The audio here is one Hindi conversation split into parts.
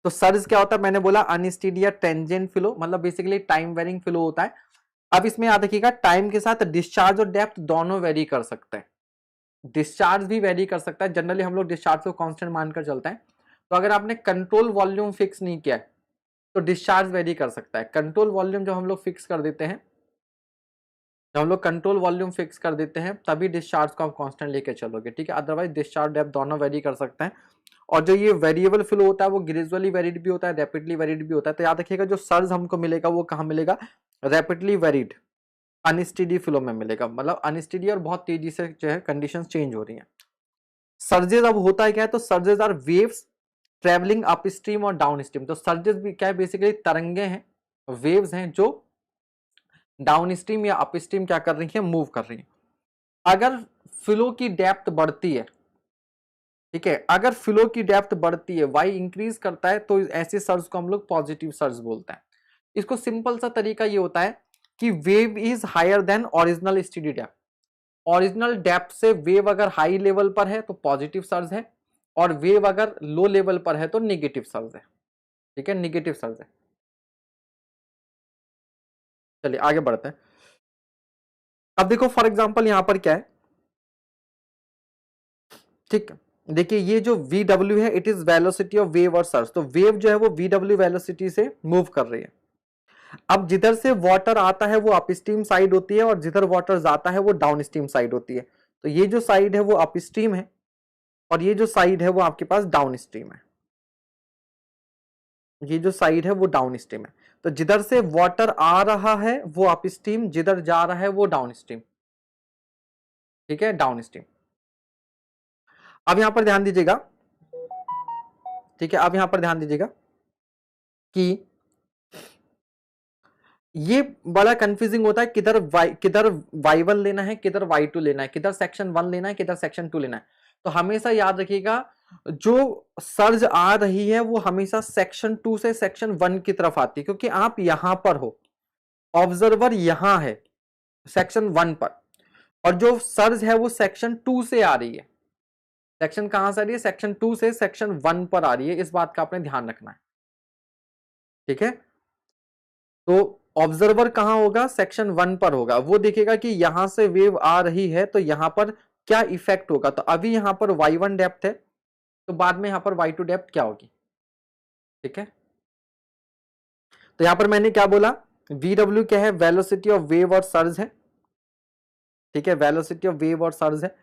तो सर्ज क्या होता है, मैंने बोला अनस्टेडी या टेंजेंट फ्लो, मतलब बेसिकली टाइम वेरिंग फ्लो होता है। अब इसमें याद रखिएगा टाइम के साथ डिस्चार्ज और डेप्थ दोनों वेरी कर सकते हैं। डिस्चार्ज भी वेरी कर सकता है, जनरली हम लोग डिस्चार्ज को कांस्टेंट मानकर चलते हैं। तो अगर आपने कंट्रोल वॉल्यूम फिक्स नहीं किया है तो डिस्चार्ज वेरी कर सकता है। कंट्रोल वॉल्यूम जब हम लोग फिक्स कर देते हैं, जब हम लोग कंट्रोल वॉल्यूम फिक्स कर देते हैं तभी डिस्चार्ज को आप कांस्टेंट लेके चलोगे, ठीक है। अदरवाइज डिस्चार्ज डेप्थ दोनों वेरी कर सकते हैं। और जो ये वेरिएबल फ्लो होता है वो ग्रेजुअली वेरिड भी होता है, रैपिडली वेरिड भी होता है। तो याद रखिएगा जो सर्ज हमको मिलेगा वो कहाँ मिलेगा, रैपिडली वेरिड अनस्टेडी फ्लो में मिलेगा, मतलब अनस्टेडी और बहुत तेजी से जो है कंडीशन चेंज हो रही है। सर्जेस अब होता है क्या है, तो surges are waves travelling upstream और डाउन स्ट्रीम। तो सर्जेस भी क्या है, बेसिकली तरंगे हैं, वेव्स हैं जो डाउन स्ट्रीम या अप स्ट्रीम क्या कर रही है, मूव कर रही है। अगर फ्लो की डेप्थ बढ़ती है, ठीक है, अगर फ्लो की डेप्थ बढ़ती है, वाई इंक्रीज करता है, तो ऐसे सर्ज को हम लोग पॉजिटिव सर्ज बोलते हैं। इसको सिंपल सा तरीका ये होता है कि wave is higher than original steady depth. Original depth से वेव अगर हाई लेवल पर है तो पॉजिटिव सर्ज है, और वेव अगर लो लेवल पर है तो नेगेटिव सर्ज है, ठीक है, नेगेटिव सर्ज है। चलिए आगे बढ़ते हैं। अब देखो फॉर एग्जांपल यहां पर क्या है, ठीक है, देखिए ये जो VW है it is velocity of wave और सर्ज। तो वेव जो है वो VW वेलोसिटी से मूव कर रही है। अब जिधर से वाटर आता है वो अपस्ट्रीम साइड होती है, और जिधर वाटर जाता है वो डाउनस्ट्रीम साइड होती है। तो ये जो साइड है वो अपस्ट्रीम है, और ये जो साइड है वो आपके पास डाउनस्ट्रीम है। ये जो साइड है वो डाउनस्ट्रीम है। तो जिधर से वाटर आ रहा है वो अपस्ट्रीम, जिधर जा रहा है वो डाउनस्ट्रीम, ठीक है, डाउनस्ट्रीम। अब यहां पर ध्यान दीजिएगा, ठीक है, अब यहां पर ध्यान दीजिएगा कि ये बड़ा कंफ्यूजिंग होता है, किधर y1 लेना है, किधर y2 लेना है, किधर सेक्शन 1 लेना है, किधर सेक्शन 2 लेना है। तो हमेशा याद रखिएगा जो सर्ज आ रही है वो हमेशा सेक्शन 2 से सेक्शन 1 की तरफ आती है, क्योंकि आप यहां पर हो, ऑब्जर्वर यहां है सेक्शन 1 पर, और जो सर्ज है वो सेक्शन 2 से आ रही है। सेक्शन कहां से आ रही है, सेक्शन 2 से सेक्शन 1 पर आ रही है। इस बात का आपने ध्यान रखना है, ठीक है। तो ऑब्जर्वर कहां होगा, सेक्शन 1 पर होगा। वो देखेगा कि यहां से वेव आ रही है तो यहां पर क्या इफेक्ट होगा। तो अभी यहां पर y1 डेप्थ है, तो बाद में यहां पर y2 डेप्थ क्या होगी, ठीक है। तो यहां पर मैंने क्या बोला, VW क्या है, वेलोसिटी ऑफ वेव और सर्ज है, ठीक है, वेलोसिटी ऑफ वेव और सर्ज है।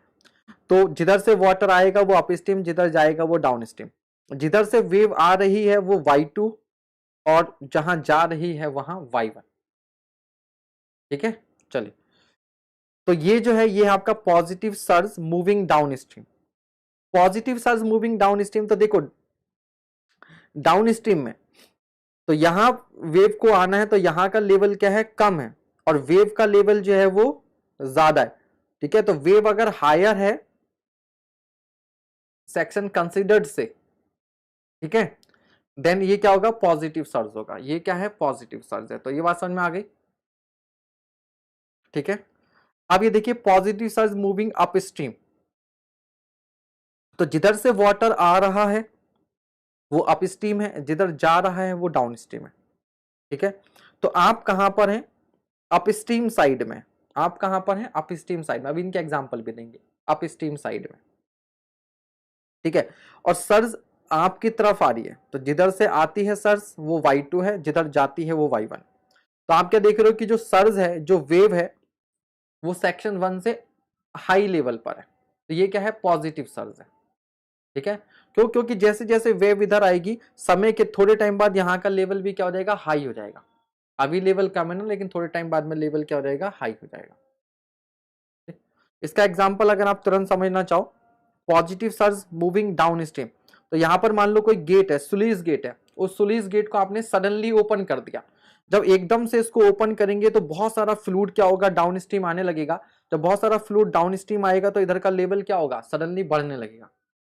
तो जिधर से वाटर आएगा वो अपस्ट्रीम, जिधर जाएगा वो डाउनस्ट्रीम। जिधर से वेव आ रही है वो y2, और जहां जा रही है वहां y1, ठीक है। चलिए, तो ये जो है ये आपका positive surge moving downstream. Positive surge moving downstream, तो देखो डाउन स्ट्रीम में तो यहां वेव को आना है तो यहां का लेवल क्या है, कम है, और वेव का लेवल जो है वो ज्यादा है, ठीक है। तो वेव अगर हायर है सेक्शन कंसिडर्ड से, ठीक है, देन ये क्या होगा, पॉजिटिव सर्ज होगा। ये क्या है, पॉजिटिव सर्ज है। तो ये बात समझ में आ गई, ठीक है। अब ये देखिए positive surge moving up stream, तो जिधर से वाटर आ रहा है वो अप स्ट्रीम है, जिधर जा रहा है वो डाउन स्ट्रीम है, ठीक है। तो आप कहां पर हैं, अप स्ट्रीम साइड में। आप कहां पर हैं, अप स्ट्रीम साइड में। अभी इनके एग्जांपल भी देंगे, अप स्ट्रीम साइड में, ठीक है। और सर्ज आपकी तरफ आ रही है, तो जिधर से आती है सर्ज वो y2 है, जिधर जाती है वो y1। तो आप क्या देख रहे हो कि जो सर्ज है, जो वेव है, वो सेक्शन 1 से हाई लेवल पर है। तो ये क्या है, पॉजिटिव सर्ज है, ठीक है। क्यों, क्योंकि जैसे जैसे वेव इधर आएगी समय के थोड़े टाइम बाद यहाँ का लेवल भी क्या हो जाएगा, हाई हो जाएगा। अभी लेवल कम है ना, लेकिन थोड़े टाइम बाद में लेवल क्या हो जाएगा, हाई हो जाएगा। इसका एग्जांपल अगर आप तुरंत समझना चाहो, positive surge moving downstream, तो यहां पर मान लो कोई गेट है, सुलीज गेट है, उस सुलीज गेट को आपने सडनली ओपन कर दिया। जब एकदम से इसको ओपन करेंगे तो बहुत सारा फ्लूइड क्या होगा, डाउन स्ट्रीम आने लगेगा। जब बहुत सारा फ्लूइड डाउन स्ट्रीम आएगा तो इधर का लेवल क्या होगा, सडनली बढ़ने लगेगा।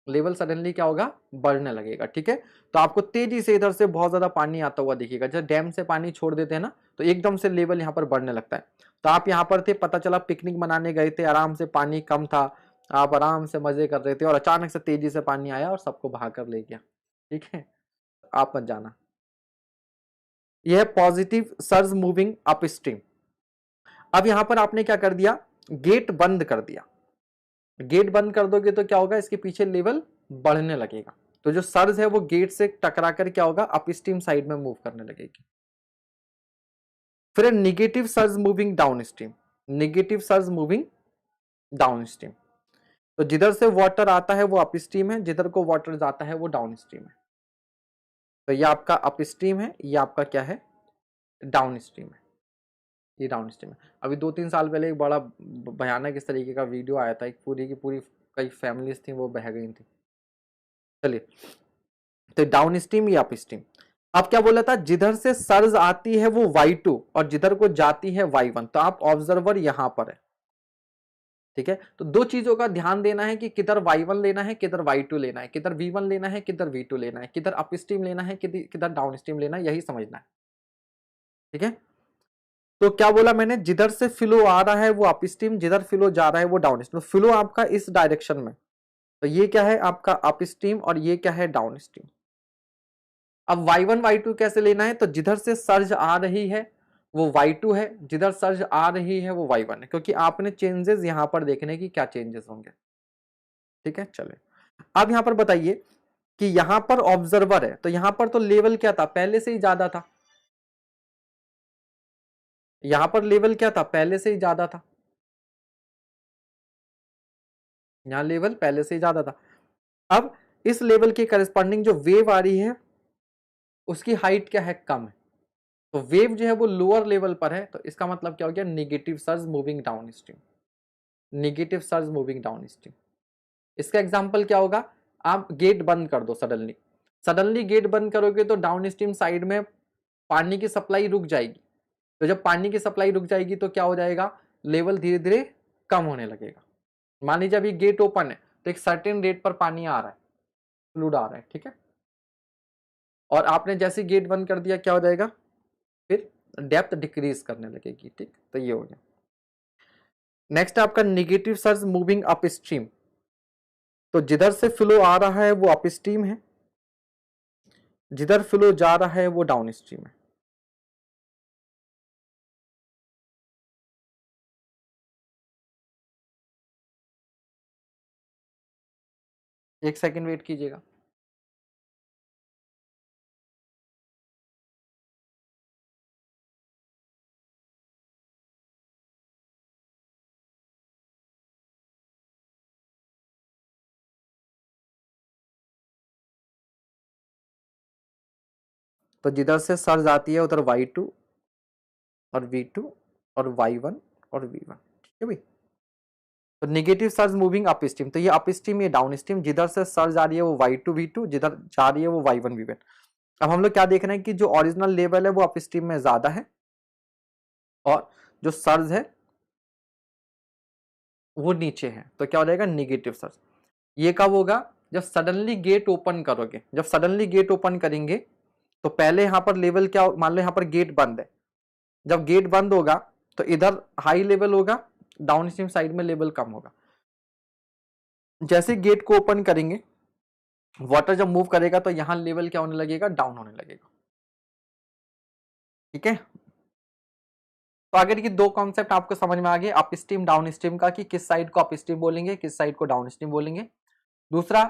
लेवल सडनली क्या होगा, बढ़ने लगेगा, ठीक है। तो आपको तेजी से इधर से बहुत ज्यादा पानी आता हुआ दिखेगा। जब डैम से पानी छोड़ देते हैं ना तो एकदम से लेवल यहाँ पर बढ़ने लगता है। तो आप यहाँ पर थे, पता चला पिकनिक मनाने गए थे, आराम से पानी कम था, आप आराम से मजे कर रहे थे, और अचानक से तेजी से पानी आया और सबको बहा कर ले गया, ठीक है। आप मत जाना। यह है पॉजिटिव सर्ज मूविंग अपस्ट्रीम। अब यहां पर आपने क्या कर दिया, गेट बंद कर दिया। गेट बंद कर दोगे तो क्या होगा, इसके पीछे लेवल बढ़ने लगेगा, तो जो सर्ज है वो गेट से टकरा कर क्या होगा, अपस्ट्रीम साइड में मूव करने लगेगी। फिर negative surge moving down stream. Negative surge moving downstream, तो जिधर से वाटर आता है वो अपस्ट्रीम है, जिधर को वाटर जाता है वो डाउन स्ट्रीम है। तो ये आपका अपस्ट्रीम है, ये आपका क्या है, डाउन स्ट्रीम है, ये डाउन स्ट्रीम है। अभी 2-3 साल पहले एक बड़ा भयानक इस तरीके का वीडियो आया था, एक पूरी की पूरी कई फैमिलीज थी वो बह गई थी। चलिए, तो डाउन स्ट्रीम या अप स्ट्रीम। अब क्या बोला था, जिधर से सर्ज आती है वो y2 और जिधर को जाती है y1। तो आप ऑब्जर्वर यहां पर है, ठीक है। तो दो चीजों का ध्यान देना है कि किधर y1 लेना है, किधर y2 लेना है, किधर v1 लेना है, किधर v2 लेना है, किधर अप स्ट्रीम लेना है, किधर डाउन स्ट्रीम लेना है, यही समझना है, ठीक है। तो क्या बोला मैंने, जिधर से फ्लो आ रहा है वो अप स्ट्रीम, जिधर फ्लो जा रहा है वो डाउन स्ट्रीम। फ्लो आपका इस डायरेक्शन में, तो ये क्या है आपका अप स्ट्रीम और ये क्या है डाउन स्ट्रीम। अब y1 y2 कैसे लेना है, तो जिधर से सर्ज आ रही है वो y2 है, जिधर सर्ज आ रही है वो y1 है, क्योंकि आपने चेंजेस यहां पर देखने की क्या चेंजेस होंगे, ठीक है। चले, अब यहां पर बताइए कि यहां पर ऑब्जर्वर है, तो यहां पर तो लेवल क्या था, पहले से ही ज्यादा था। यहां पर लेवल क्या था, पहले से ही ज्यादा था, यहां लेवल पहले से ही ज्यादा था। अब इस लेवल के करस्पॉन्डिंग जो वेव आ रही है उसकी हाइट क्या है, कम है, तो वेव जो है वो लोअर लेवल पर है, तो इसका मतलब क्या हो गया, negative surge moving down stream. Negative surge moving down stream, इसका एग्जांपल क्या होगा, आप गेट बंद कर दो सडनली, सडनली गेट बंद करोगे तो डाउन स्ट्रीम साइड में पानी की सप्लाई रुक जाएगी। तो जब पानी की सप्लाई रुक जाएगी तो क्या हो जाएगा, लेवल धीरे धीरे कम होने लगेगा। मान लीजिए अभी गेट ओपन है तो एक सर्टेन रेट पर पानी आ रहा है, फ्लूड आ रहा है, ठीक है। और आपने जैसे गेट बंद कर दिया क्या हो जाएगा, फिर डेप्थ डिक्रीज करने लगेगी, ठीक। तो ये हो गया। नेक्स्ट आपका negative surge moving up stream, तो जिधर से फ्लो आ रहा है वो अप स्ट्रीम है, जिधर फ्लो जा रहा है वो डाउन स्ट्रीम है। एक सेकंड वेट कीजिएगा। तो जिधर से सर्ज आती है उधर y2 और v2 और y1 और v1, ठीक है भाई। तो negative surge moving up stream, तो ये अप स्ट्रीम ये डाउन स्ट्रीम, जिधर से सर्ज आ रही है वो y2 v2, जिधर जा रही है वो y1 v1। अब हम लोग क्या देख रहे हैं कि जो ओरिजिनल लेवल है वो अप स्ट्रीम में ज्यादा है और जो सर्ज है वो नीचे है, तो क्या हो जाएगा, निगेटिव सर्ज। ये कब होगा, जब सडनली गेट ओपन करोगे, जब सडनली गेट ओपन करेंगे तो पहले यहां पर लेवल क्या, मान लो यहां पर गेट बंद है, जब गेट बंद होगा तो इधर हाई लेवल होगा, डाउन स्ट्रीम साइड में लेवल कम होगा। जैसे गेट को ओपन करेंगे वाटर जब मूव करेगा तो यहां लेवल क्या होने लगेगा, डाउन होने लगेगा, ठीक है। तो अगर ये दो कॉन्सेप्ट आपको समझ में आ गए, अप स्ट्रीम डाउन स्ट्रीम का, कि किस साइड को अप स्ट्रीम बोलेंगे, किस साइड को डाउन स्ट्रीम बोलेंगे। दूसरा,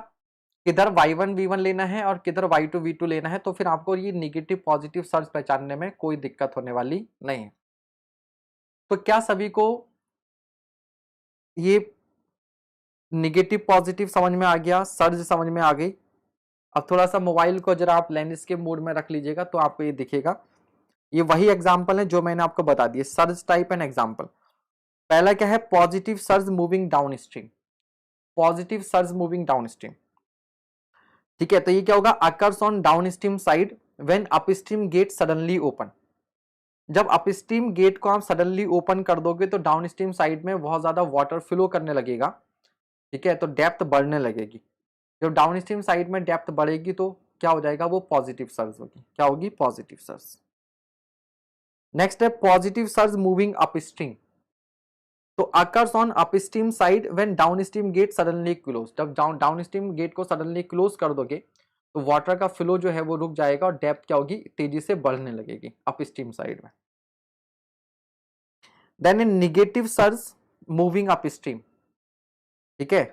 किधर y1 v1 लेना है और किधर y2 v2 लेना है, तो फिर आपको ये निगेटिव पॉजिटिव सर्ज पहचानने में कोई दिक्कत होने वाली नहीं है। तो क्या सभी को ये निगेटिव पॉजिटिव समझ में आ गया, सर्ज समझ में आ गई। अब थोड़ा सा मोबाइल को जरा आप लैंडस्केप मोड में रख लीजिएगा तो आपको ये दिखेगा। ये वही एग्जांपल है जो मैंने आपको बता दिए, सर्ज टाइप एंड एग्जांपल। पहला क्या है, positive surge moving downstream, positive surge moving downstream, ठीक है। तो ये क्या होगा, occurs on downstream side when upstream gate suddenly open. जब अपस्ट्रीम गेट को आप सडनली ओपन कर दोगे तो डाउन स्ट्रीम साइड में बहुत ज्यादा वाटर फ्लो करने लगेगा, ठीक है, तो डेप्थ बढ़ने लगेगी। जब डाउन स्ट्रीम साइड में डेप्थ बढ़ेगी तो क्या हो जाएगा, वो पॉजिटिव सर्ज होगी, क्या होगी, पॉजिटिव सर्ज। नेक्स्ट है पॉजिटिव सर्ज मूविंग अपस्ट्रीम, तो occurs on upstream side when downstream gate suddenly close. जब डाउनस्ट्रीम गेट को सडनली क्लोज कर दोगे तो वाटर का फ्लो जो है वो रुक जाएगा और डेप्थ क्या होगी, तेजी से बढ़ने लगेगी अप स्ट्रीम साइड में। Then in negative surge moving upstream, ठीक है,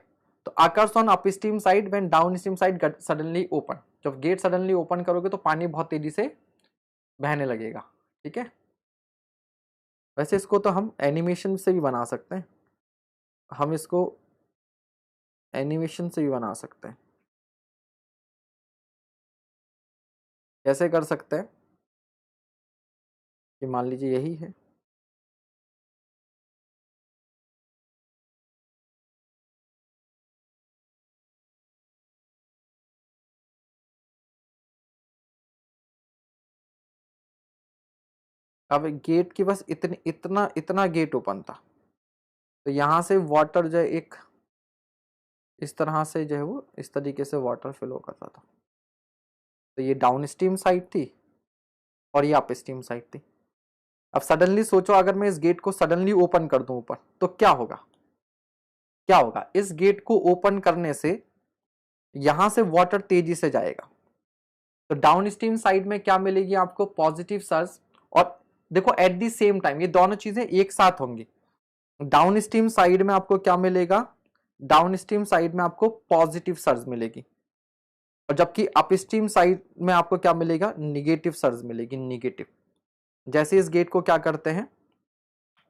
तो occurs on upstream side when downstream side suddenly open, जब गेट सडनली ओपन करोगे तो पानी बहुत तेजी से बहने लगेगा, ठीक है। वैसे इसको तो हम एनिमेशन से भी बना सकते हैं, हम इसको एनिमेशन से भी बना सकते हैं। कैसे कर सकते हैं कि मान लीजिए यही है, अब गेट की बस इतना इतना गेट ओपन था, तो यहां से वाटर जो है एक इस तरह से जो है वो इस तरीके से वाटर फ्लो करता था, तो ये डाउन स्ट्रीम साइड थी और ये अप स्ट्रीम साइड थी। अब सडनली सोचो अगर मैं इस गेट को सडनली ओपन कर दूं ऊपर, तो क्या होगा, क्या होगा, इस गेट को ओपन करने से यहां से वाटर तेजी से जाएगा, तो डाउन स्ट्रीम साइड में क्या मिलेगी आपको, पॉजिटिव सर्ज, और देखो एट दी सेम टाइम ये दोनों चीजें एक साथ होंगी। डाउन स्ट्रीम साइड में आपको क्या मिलेगा, डाउन स्ट्रीम साइड में आपको पॉजिटिव सर्ज मिलेगी, और जबकि अप स्ट्रीम साइड में आपको क्या मिलेगा, निगेटिव सर्ज मिलेगी, निगेटिव। जैसे इस गेट को क्या करते हैं,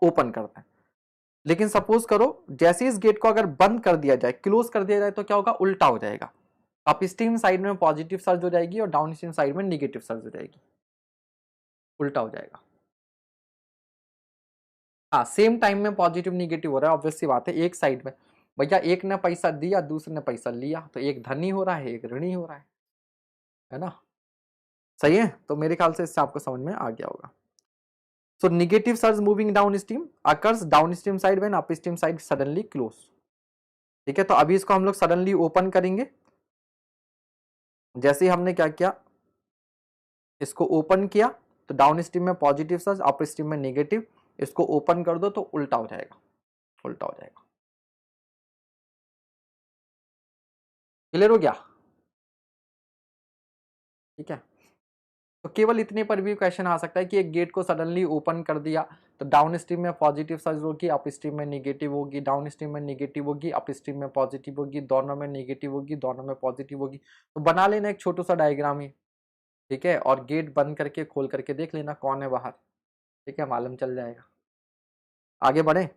ओपन करते हैं, लेकिन सपोज करो जैसे इस गेट को अगर बंद कर दिया जाए, क्लोज कर दिया जाए, तो क्या होगा, उल्टा हो जाएगा, अप स्ट्रीम साइड में पॉजिटिव सर्ज हो जाएगी और डाउन स्ट्रीम साइड में निगेटिव सर्ज हो जाएगी, उल्टा हो जाएगा। हाँ, सेम टाइम में पॉजिटिव निगेटिव हो रहा है, ऑब्वियस सी बात है, एक साइड में भैया एक ने पैसा दिया दूसरे ने पैसा लिया, तो एक धनी हो रहा है एक ऋणी हो रहा है ना, सही है। तो मेरे ख्याल से इससे आपको समझ में आ गया होगा। So negative surge moving downstream occurs downstream side when upstream side suddenly close, ठीक है। तो अभी इसको हम लोग सडनली ओपन करेंगे, जैसे ही हमने क्या किया, इसको ओपन किया, तो डाउन स्ट्रीम में पॉजिटिव सर्ज, अप स्ट्रीम में नेगेटिव, इसको ओपन कर दो तो उल्टा हो जाएगा, उल्टा हो जाएगा। क्लियर हो गया, ठीक है। तो केवल इतने पर भी क्वेश्चन आ सकता है कि एक गेट को सडनली ओपन कर दिया, तो डाउन स्ट्रीम में पॉजिटिव सर्ज होगी, अप स्ट्रीम में नेगेटिव होगी, डाउन स्ट्रीम में नेगेटिव होगी, अप स्ट्रीम में पॉजिटिव होगी, दोनों में नेगेटिव होगी, दोनों में पॉजिटिव होगी। तो बना लेना एक छोटा सा डायग्राम ही, ठीक है, और गेट बंद करके खोल करके देख लेना कौन है बाहर, ठीक है, मालूम चल जाएगा। आगे बढ़े,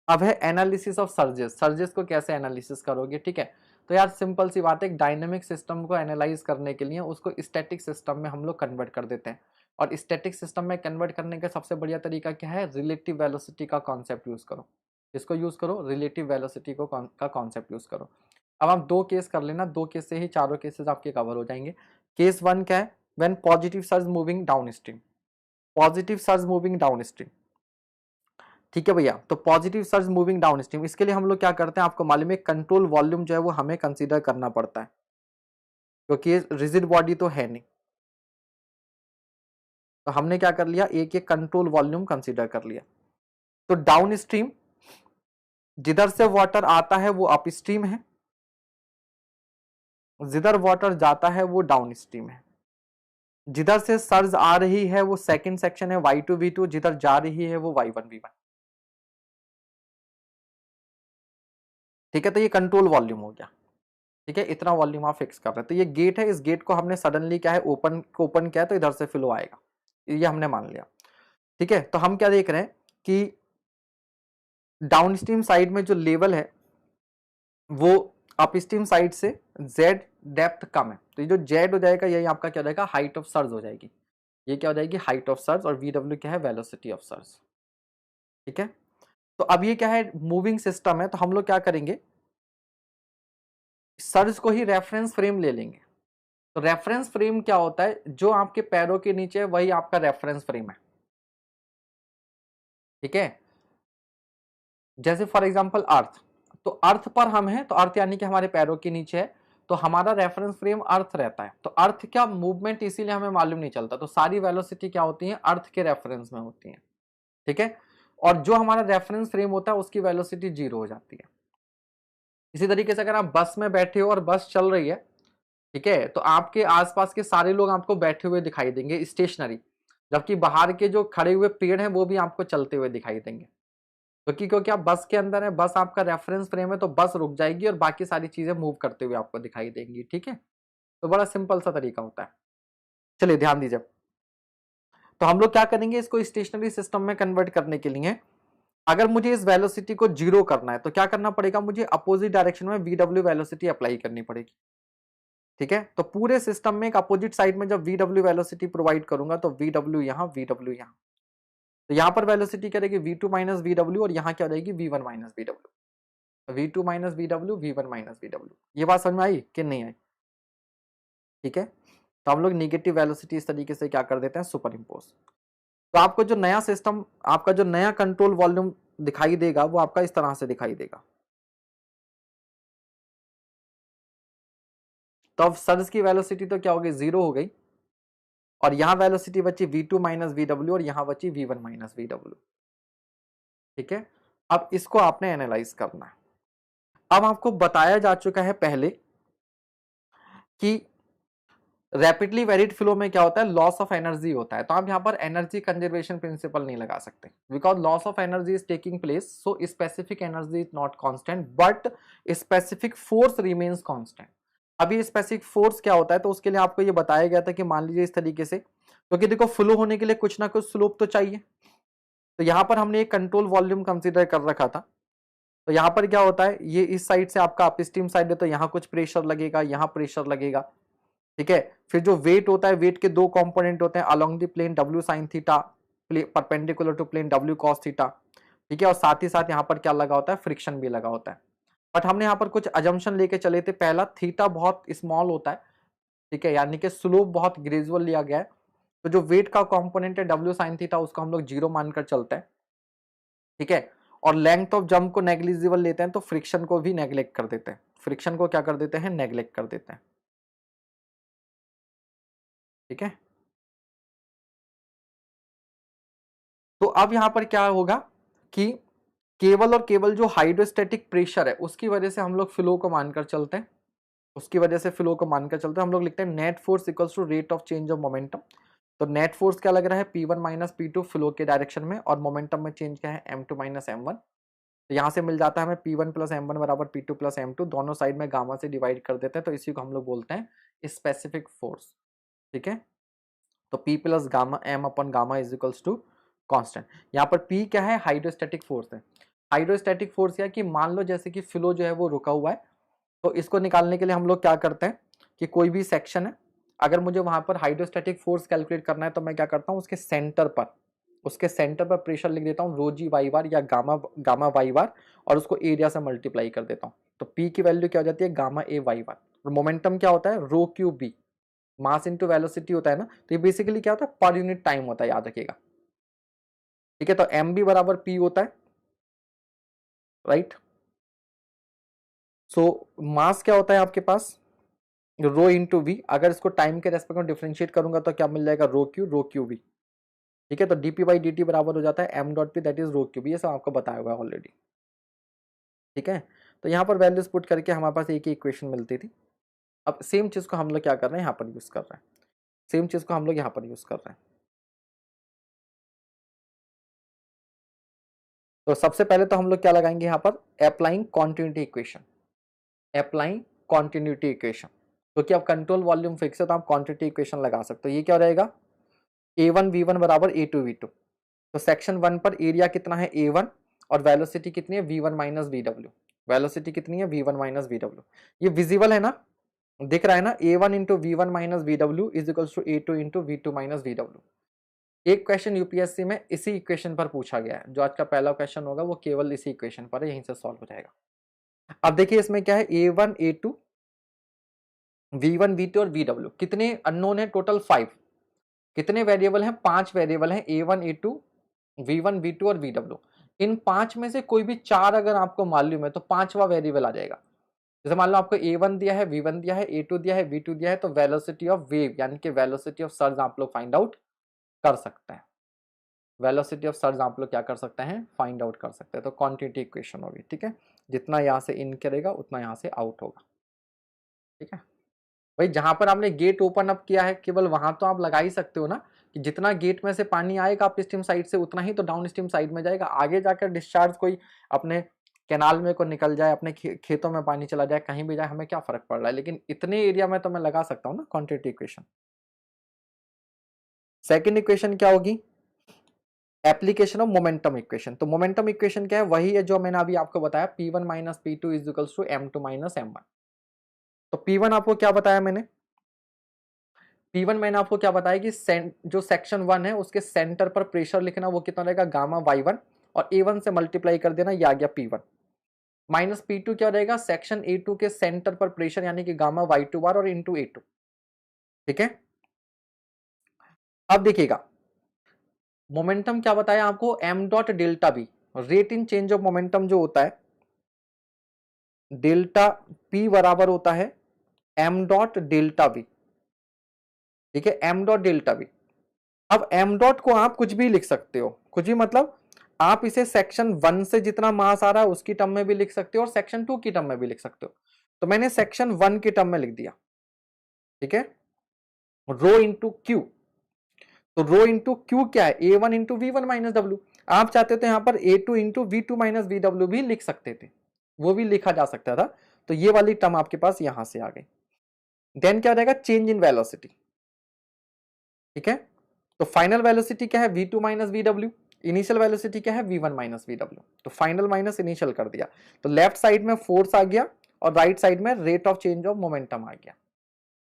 अब है एनालिसिस ऑफ सर्जेस। सर्जेस को कैसे एनालिसिस करोगे, ठीक है। तो यार सिंपल सी बात है, एक डायनेमिक सिस्टम को एनालाइज करने के लिए उसको स्टैटिक सिस्टम में हम लोग कन्वर्ट कर देते हैं, और स्टैटिक सिस्टम में कन्वर्ट करने का सबसे बढ़िया तरीका क्या है, रिलेटिव वेलोसिटी का कॉन्सेप्ट यूज करो। इसको यूज करो, रिलेटिव वेलोसिटी को का कॉन्सेप्ट यूज करो। अब आप दो केस कर लेना, दो केस से ही चारों केसेस आपके कवर हो जाएंगे। केस वन क्या है, when positive surge moving downstream, positive surge moving downstream, ठीक है भैया। तो positive surge moving down stream, इसके लिए हम लोग क्या करते हैं, आपको मालूम है, कंट्रोल वॉल्यूम जो है वो हमें कंसीडर करना पड़ता है, क्योंकि ये रिजिड बॉडी तो है नहीं। तो हमने क्या कर लिया, एक एक कंट्रोल वॉल्यूम कंसीडर कर लिया। तो डाउन स्ट्रीम जिधर से वाटर आता है वो अप स्ट्रीम है, जिधर वाटर जाता है वो डाउन स्ट्रीम है। जिधर से सर्ज आ रही है वो सेकंड सेक्शन है Y2V2, जिधर जा रही है वो Y1V1, ठीक है। तो ये कंट्रोल वॉल्यूम हो गया, ठीक है, इतना वॉल्यूम आप फिक्स कर रहे हैं। तो ये गेट है, इस गेट को हमने सडनली क्या है, ओपन किया, तो इधर से फ्लो आएगा, ये हमने मान लिया, ठीक है। तो हम क्या देख रहे हैं कि डाउनस्ट्रीम साइड में जो लेवल है वो अपस्ट्रीम साइड से जेड डेप्थ कम है, तो ये जो जेड हो जाएगा यही आपका क्या हो जाएगा, हाइट ऑफ सर्ज हो जाएगी, ये क्या हो जाएगी, हाइट ऑफ सर्ज, और वी क्या है, वेलोसिटी ऑफ सर्ज, ठीक है। तो अब ये क्या है, मूविंग सिस्टम है, तो हम लोग क्या करेंगे, सर्ज को ही रेफरेंस फ्रेम ले लेंगे। तो रेफरेंस फ्रेम क्या होता है, जो आपके पैरों के नीचे है वही आपका रेफरेंस फ्रेम है, ठीक है। जैसे फॉर एग्जांपल अर्थ, तो अर्थ पर हम हैं, तो अर्थ यानी कि हमारे पैरों के नीचे है, तो हमारा रेफरेंस फ्रेम अर्थ रहता है। तो अर्थ क्या मूवमेंट इसीलिए हमें मालूम नहीं चलता, तो सारी वेलोसिटी क्या होती है, अर्थ के रेफरेंस में होती है, ठीक है। और जो हमारा रेफरेंस फ्रेम होता है उसकी वेलोसिटी 0 हो जाती है, इसी तरीके से अगर आप बस में बैठे हो और बस चल रही है, ठीक है, तो आपके आसपास के सारे लोग आपको बैठे हुए दिखाई देंगे स्टेशनरी, जबकि बाहर के जो खड़े हुए पेड़ हैं वो भी आपको चलते हुए दिखाई देंगे। क्योंकि आप बस के अंदर है, बस आपका रेफरेंस फ्रेम है, तो बस रुक जाएगी और बाकी सारी चीजें मूव करते हुए आपको दिखाई देंगी। ठीक है, तो बड़ा सिंपल सा तरीका होता है। चलिए ध्यान दीजिए, तो हम लोग क्या करेंगे, इसको स्टेशनरी सिस्टम में कन्वर्ट करने के लिए अगर मुझे इस वेलोसिटी को जीरो करना है तो क्या करना पड़ेगा, मुझे अपोजिट डायरेक्शन में वीडब्ल्यू वेलोसिटी अप्लाई करनी पड़ेगी। ठीक है, तो पूरे सिस्टम में एक अपोजिट साइड में जब वीडब्ल्यू वेलोसिटी प्रोवाइड करूंगा तो वीडब्ल्यू यहां, वीडब्ल्यू यहां, तो यहां पर वेलोसिटी करेगी वी टू माइनस वीडब्ल्यू और यहां क्या रहेगी V one minus VW, V two minus VW, V one minus VW. ये बात समझ में आई कि नहीं आई? ठीक है, तो हम लोग निगेटिव वेलोसिटी इस तरीके से क्या कर देते हैं, सुपर इम्पोज। तो आपको जो नया सिस्टम, आपका जो नया कंट्रोल वॉल्यूम दिखाई देगा वो आपका इस तरह से दिखाई देगा। तो अब सर्ज की वेलोसिटी तो क्या हो गई, जीरो हो गई, और यहां वेलोसिटी बची V two minus V W और यहां बची V one minus V W. ठीक है, अब इसको आपने एनालाइज करना है। अब आपको बताया जा चुका है पहले कि रैपिडली वेरिड फ्लो में क्या होता है, लॉस ऑफ एनर्जी होता है। तो आप यहां पर एनर्जी कंजर्वेशन प्रिंसिपल नहीं लगा सकते, because loss of energy is taking place, so specific energy is not constant but specific force remains constant. अभी स्पेसिफिक फोर्स क्या होता है, तो उसके लिए आपको ये बताया गया था कि मान लीजिए इस तरीके से, क्योंकि देखो फ्लो होने के लिए कुछ ना कुछ स्लोप तो चाहिए, तो यहां पर हमने एक कंट्रोल वॉल्यूम कंसीडर कर रखा था। तो यहां पर क्या होता है, ये इस साइड से आपका अपस्ट्रीम साइड है, तो यहां कुछ प्रेशर लगेगा, यहां प्रेशर लगेगा। ठीक है, फिर जो वेट होता है, वेट के दो कंपोनेंट होते हैं, along the plane W sine theta perpendicular to plane W cos theta. ठीक है, और साथ ही साथ यहाँ पर क्या लगा होता है, फ्रिक्शन भी लगा होता है। बट हमने यहाँ पर कुछ अजम्पशन लेके चले थे, पहला थीटा बहुत स्मॉल होता है, ठीक है, यानी कि स्लोप बहुत ग्रेजुअल लिया गया है, तो जो वेट का कंपोनेंट है डब्ल्यू साइन थीटा उसको हम लोग जीरो मानकर चलते हैं। ठीक है, और लेंथ ऑफ जंप को नेग्लिजिबल लेते हैं, तो फ्रिक्शन को भी नेग्लेक्ट कर देते हैं, फ्रिक्शन को क्या कर देते हैं, नेग्लेक्ट कर देते हैं। ठीक है, तो अब यहां पर क्या होगा कि केवल और केवल जो हाइड्रोस्टैटिक प्रेशर है उसकी वजह से हम लोग फ्लो को मानकर चलते हैं, उसकी वजह से फ्लो को मानकर चलते हैं। हम लोग लिखते हैं net force equals to rate of change of momentum. तो नेट फोर्स क्या लग रहा है, P1 माइनस P2 फ्लो के डायरेक्शन में, और मोमेंटम में चेंज क्या है, M2 माइनस M1। तो यहाँ से मिल जाता है हमें P1 प्लस M1 बराबर P2 प्लस M2, दोनों साइड में गामा से डिवाइड कर देते हैं, तो इसी को हम लोग बोलते हैं स्पेसिफिक फोर्स। ठीक है, तो P plus gamma M upon gamma is equals to constant. यहाँ पर P क्या है, हाइड्रोस्टैटिक फोर्स है। हाइड्रोस्टैटिक फोर्स क्या है कि मान लो जैसे कि फ्लो जो है वो रुका हुआ है, तो इसको निकालने के लिए हम लोग क्या करते हैं कि कोई भी सेक्शन है, अगर मुझे वहां पर हाइड्रोस्टैटिक फोर्स कैलकुलेट करना है तो मैं क्या करता हूँ, उसके सेंटर पर प्रेशर लिख देता हूँ रो जी वाई बार या गामा वाई बार, और उसको एरिया से मल्टीप्लाई कर देता हूँ। तो पी की वैल्यू क्या हो जाती है, गामा ए वाई बार। और मोमेंटम क्या होता है, rho Q B, mass into velocity होता है ना, तो ये बेसिकली क्या होता है, पर यूनिट टाइम होता है, याद रखिएगा। ठीक है, तो एम बी बराबर पी होता है, राइट। सो मास क्या होता है आपके पास, रो इंटू वी, अगर इसको टाइम के रेस्पेक्ट में डिफरेंशिएट करूंगा तो क्या मिल जाएगा, रो क्यू वी। ठीक है, तो डीपी बाई डी टी बराबर हो जाता है M dot P, that is rho Q B. ये सब आपको बताया हुआ है ऑलरेडी। ठीक है, तो यहाँ पर वैल्यूज पुट करके हमारे पास एक ही इक्वेशन मिलती थी। अब सेम चीज को हम लोग क्या कर रहे हैं, यहाँ पर यूज कर रहे हैं, सेम चीज को हम लोग यहाँ पर यूज कर रहे हैं। तो सबसे पहले तो हम लोग क्या लगाएंगे यहाँ पर, applying continuity equation, applying continuity equation. क्योंकि अब कंट्रोल वॉल्यूम फिक्स है तो आप क्वांटिटी इक्वेशन लगा सकते हो। ये क्या रहेगा, a1v1 बराबर a2v2। तो सेक्शन 1 पर एरिया कितना है a1 और वेलोसिटी कितनी है v1 माइनस वी, वेलोसिटी कितनी है v1 माइनस वी। ये विजिबल है ना, दिख रहा है ना, a1 into V one minus V W is equals to a2 into V two minus V W. एक क्वेश्चन यूपीएससी में इसी इक्वेशन पर पूछा गया है, जो आज का पहला क्वेश्चन होगा वो केवल इसी इक्वेशन पर है, यहीं से सॉल्व हो जाएगा। अब देखिए इसमें क्या है, a1 a2 v1 v2 और vw, कितने अननोन है, टोटल 5। कितने वेरिएबल हैं, 5 वेरिएबल हैं, a1 a2 v1 v2 और vw। इन 5 में से कोई भी 4 अगर आपको मालूम है तो 5वां वेरिएबल आ जाएगा। जैसे मान लो आपको a1 दिया है, v1 दिया है, a2 दिया है, v2 दिया है, तो वेलोसिटी ऑफ वेव यानी कि वेलोसिटी ऑफ सर्ज आप लोग फाइंड आउट कर सकते हैं। वेलोसिटी ऑफ सर्ज आप लोग क्या कर सकते हैं, फाइंड आउट कर सकते हैं। तो क्वांटिटी इक्वेशन होगी। ठीक है, जितना यहाँ से इन करेगा उतना यहाँ से आउट होगा। ठीक है भाई, जहां पर आपने गेट ओपन अप किया है केवल वहां तो आप लगा ही सकते हो ना कि जितना गेट में से पानी आएगा अप स्ट्रीम साइड से उतना ही तो डाउन स्ट्रीम साइड में जाएगा। आगे जाकर डिस्चार्ज कोई अपने कैनाल में को निकल जाए, अपने खेतों में पानी चला जाए, कहीं भी जाए, हमें क्या फर्क पड़ रहा है, लेकिन इतने एरिया में तो मैं लगा सकता हूँ ना क्वांटिटी इक्वेशन। सेकेंड इक्वेशन क्या होगी, एप्लीकेशन ऑफ मोमेंटम इक्वेशन। तो मोमेंटम इक्वेशन क्या है, वही है जो मैंने अभी आपको बताया, P1 minus P2 is equals to M2 minus M1। तो P1 आपको क्या बताया मैंने, P1 मैंने आपको क्या बताया कि जो सेक्शन 1 है उसके सेंटर पर प्रेशर लिखना, वो कितना रहेगा गामा Y1 और A1 से मल्टीप्लाई कर देना, ये आ गया P1। माइनस P2 क्या रहेगा, सेक्शन A2 के सेंटर पर प्रेशर यानी कि गामा Y2 बार और इंटू A2। ठीक है, अब देखिएगा मोमेंटम क्या बताया आपको, m dot delta B, rate in change of momentum जो होता है डेल्टा P बराबर होता है m डॉट डेल्टा बी। ठीक है, m डॉट डेल्टा बी। अब m डॉट को आप कुछ भी लिख सकते हो, कुछ भी मतलब आप इसे सेक्शन 1 से जितना मास आ रहा है उसकी टर्म में भी लिख सकते हो और सेक्शन 2 की टर्म में भी लिख सकते हो। तो मैंने सेक्शन 1 की टर्म में लिख दिया। ठीक है, रो इंटू क्यू। तो रो इंटू क्यू क्या है, A1 into V1 minus W। आप चाहते थे यहां पर A2 into V2 minus VW भी लिख सकते थे, वो भी लिखा जा सकता था। तो ये वाली टर्म आपके पास यहां से आ गई। देन क्या हो जाएगा, चेंज इन वेलोसिटी। ठीक है, तो फाइनल वेलोसिटी क्या है, V2 minus VW। Initial velocity क्या है, V1 माइनस VW। तो फाइनल माइनस इनिशियल कर दिया, तो लेफ्ट साइड में फोर्स आ गया और राइट साइड में rate of change of momentum आ गया।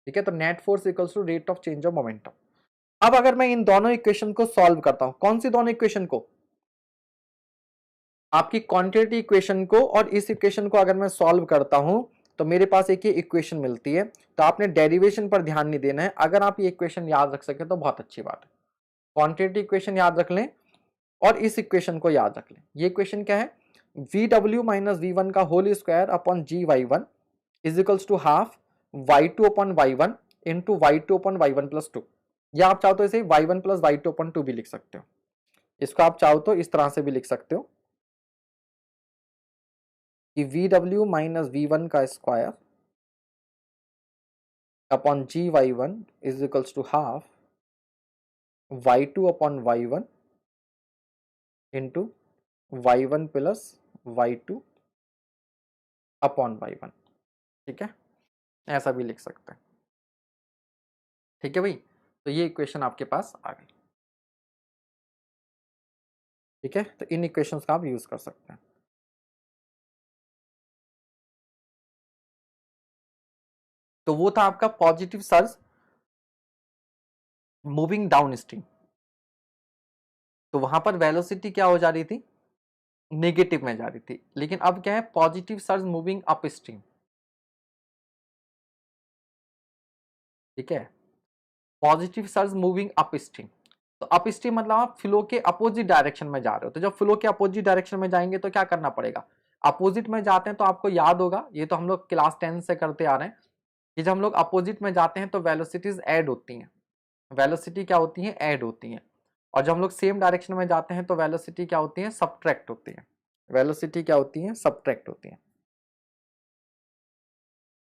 ठीक है, तो net force equals to rate of change of momentum. अब अगर मैं इन दोनों इक्वेशन को सॉल्व करता हूं, कौन सी दोनों इक्वेशन को, आपकी क्वांटिटी इक्वेशन को और इस इक्वेशन को अगर मैं सॉल्व करता हूं तो मेरे पास एक ये इक्वेशन मिलती है। तो आपने डेरिवेशन पर ध्यान नहीं देना है, अगर आप ये इक्वेशन याद रख सके तो बहुत अच्छी बात है। क्वांटिटी इक्वेशन याद रख लें और इस इक्वेशन को याद रख लें। ये इक्वेशन क्या है, VW माइनस V1 का whole square upon GY1 is equals to half Y2 upon Y1 into Y2 upon Y1 plus 2। या आप चाहो तो इसे Y1 प्लस Y2 अपॉन 2 भी लिख सकते हो। इसको आप चाहो तो इस तरह से भी लिख सकते हो कि VW माइनस V1 का square upon GY1 is equals to half Y2 upon Y1 into Y1 plus Y2 upon Y1। ठीक है, ऐसा भी लिख सकते हैं। ठीक है भाई, तो ये इक्वेशन आपके पास आ गई। ठीक है, तो इन इक्वेशंस का आप यूज कर सकते हैं। तो वो था आपका positive surge moving downstream. तो वहां पर वेलोसिटी क्या हो जा रही थी, नेगेटिव में जा रही थी। लेकिन अब क्या है, positive surge moving upstream. ठीक है, positive surge moving up stream. तो अप स्ट्रीम मतलब आप फ्लो के अपोजिट डायरेक्शन में जा रहे हो। तो जब फ्लो के अपोजिट डायरेक्शन में जाएंगे तो क्या करना पड़ेगा, अपोजिट में जाते हैं तो आपको याद होगा, ये तो हम लोग क्लास 10 से करते आ रहे हैं कि जब हम लोग अपोजिट में जाते हैं तो वेलोसिटीज ऐड होती हैं। वेलोसिटी क्या होती है, ऐड होती हैं। और जब हम लोग सेम डायरेक्शन में जाते हैं तो वेलोसिटी क्या होती है, सब्ट्रैक्ट होती है। वेलोसिटी क्या होती है, सब्ट्रैक्ट होती है।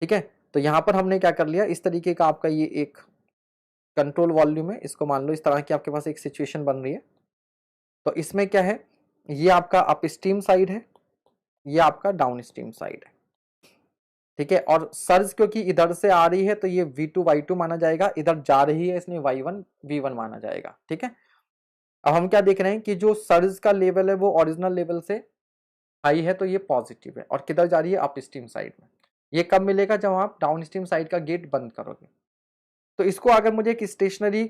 ठीक है, तो यहां पर हमने क्या कर लिया, इस तरीके का आपका ये एक कंट्रोल वॉल्यूम है। इसको मान लो इस तरह की आपके पास एक सिचुएशन बन रही है। तो इसमें क्या है, ये आपका अप स्ट्रीम साइड है, ये आपका डाउन स्ट्रीम साइड है। ठीक है, और सर्ज क्योंकि इधर से आ रही है तो ये V2 Y2 माना जाएगा, इधर जा रही है इसमें Y1 V1 माना जाएगा। ठीक है, अब हम क्या देख रहे हैं कि जो सर्ज का लेवल है वो ओरिजिनल लेवल से हाई है, तो ये पॉजिटिव है। और किधर जा रही है, अप स्ट्रीम साइड में। ये कब मिलेगा, जब आप डाउन स्ट्रीम साइड का गेट बंद करोगे। तो इसको अगर मुझे एक स्टेशनरी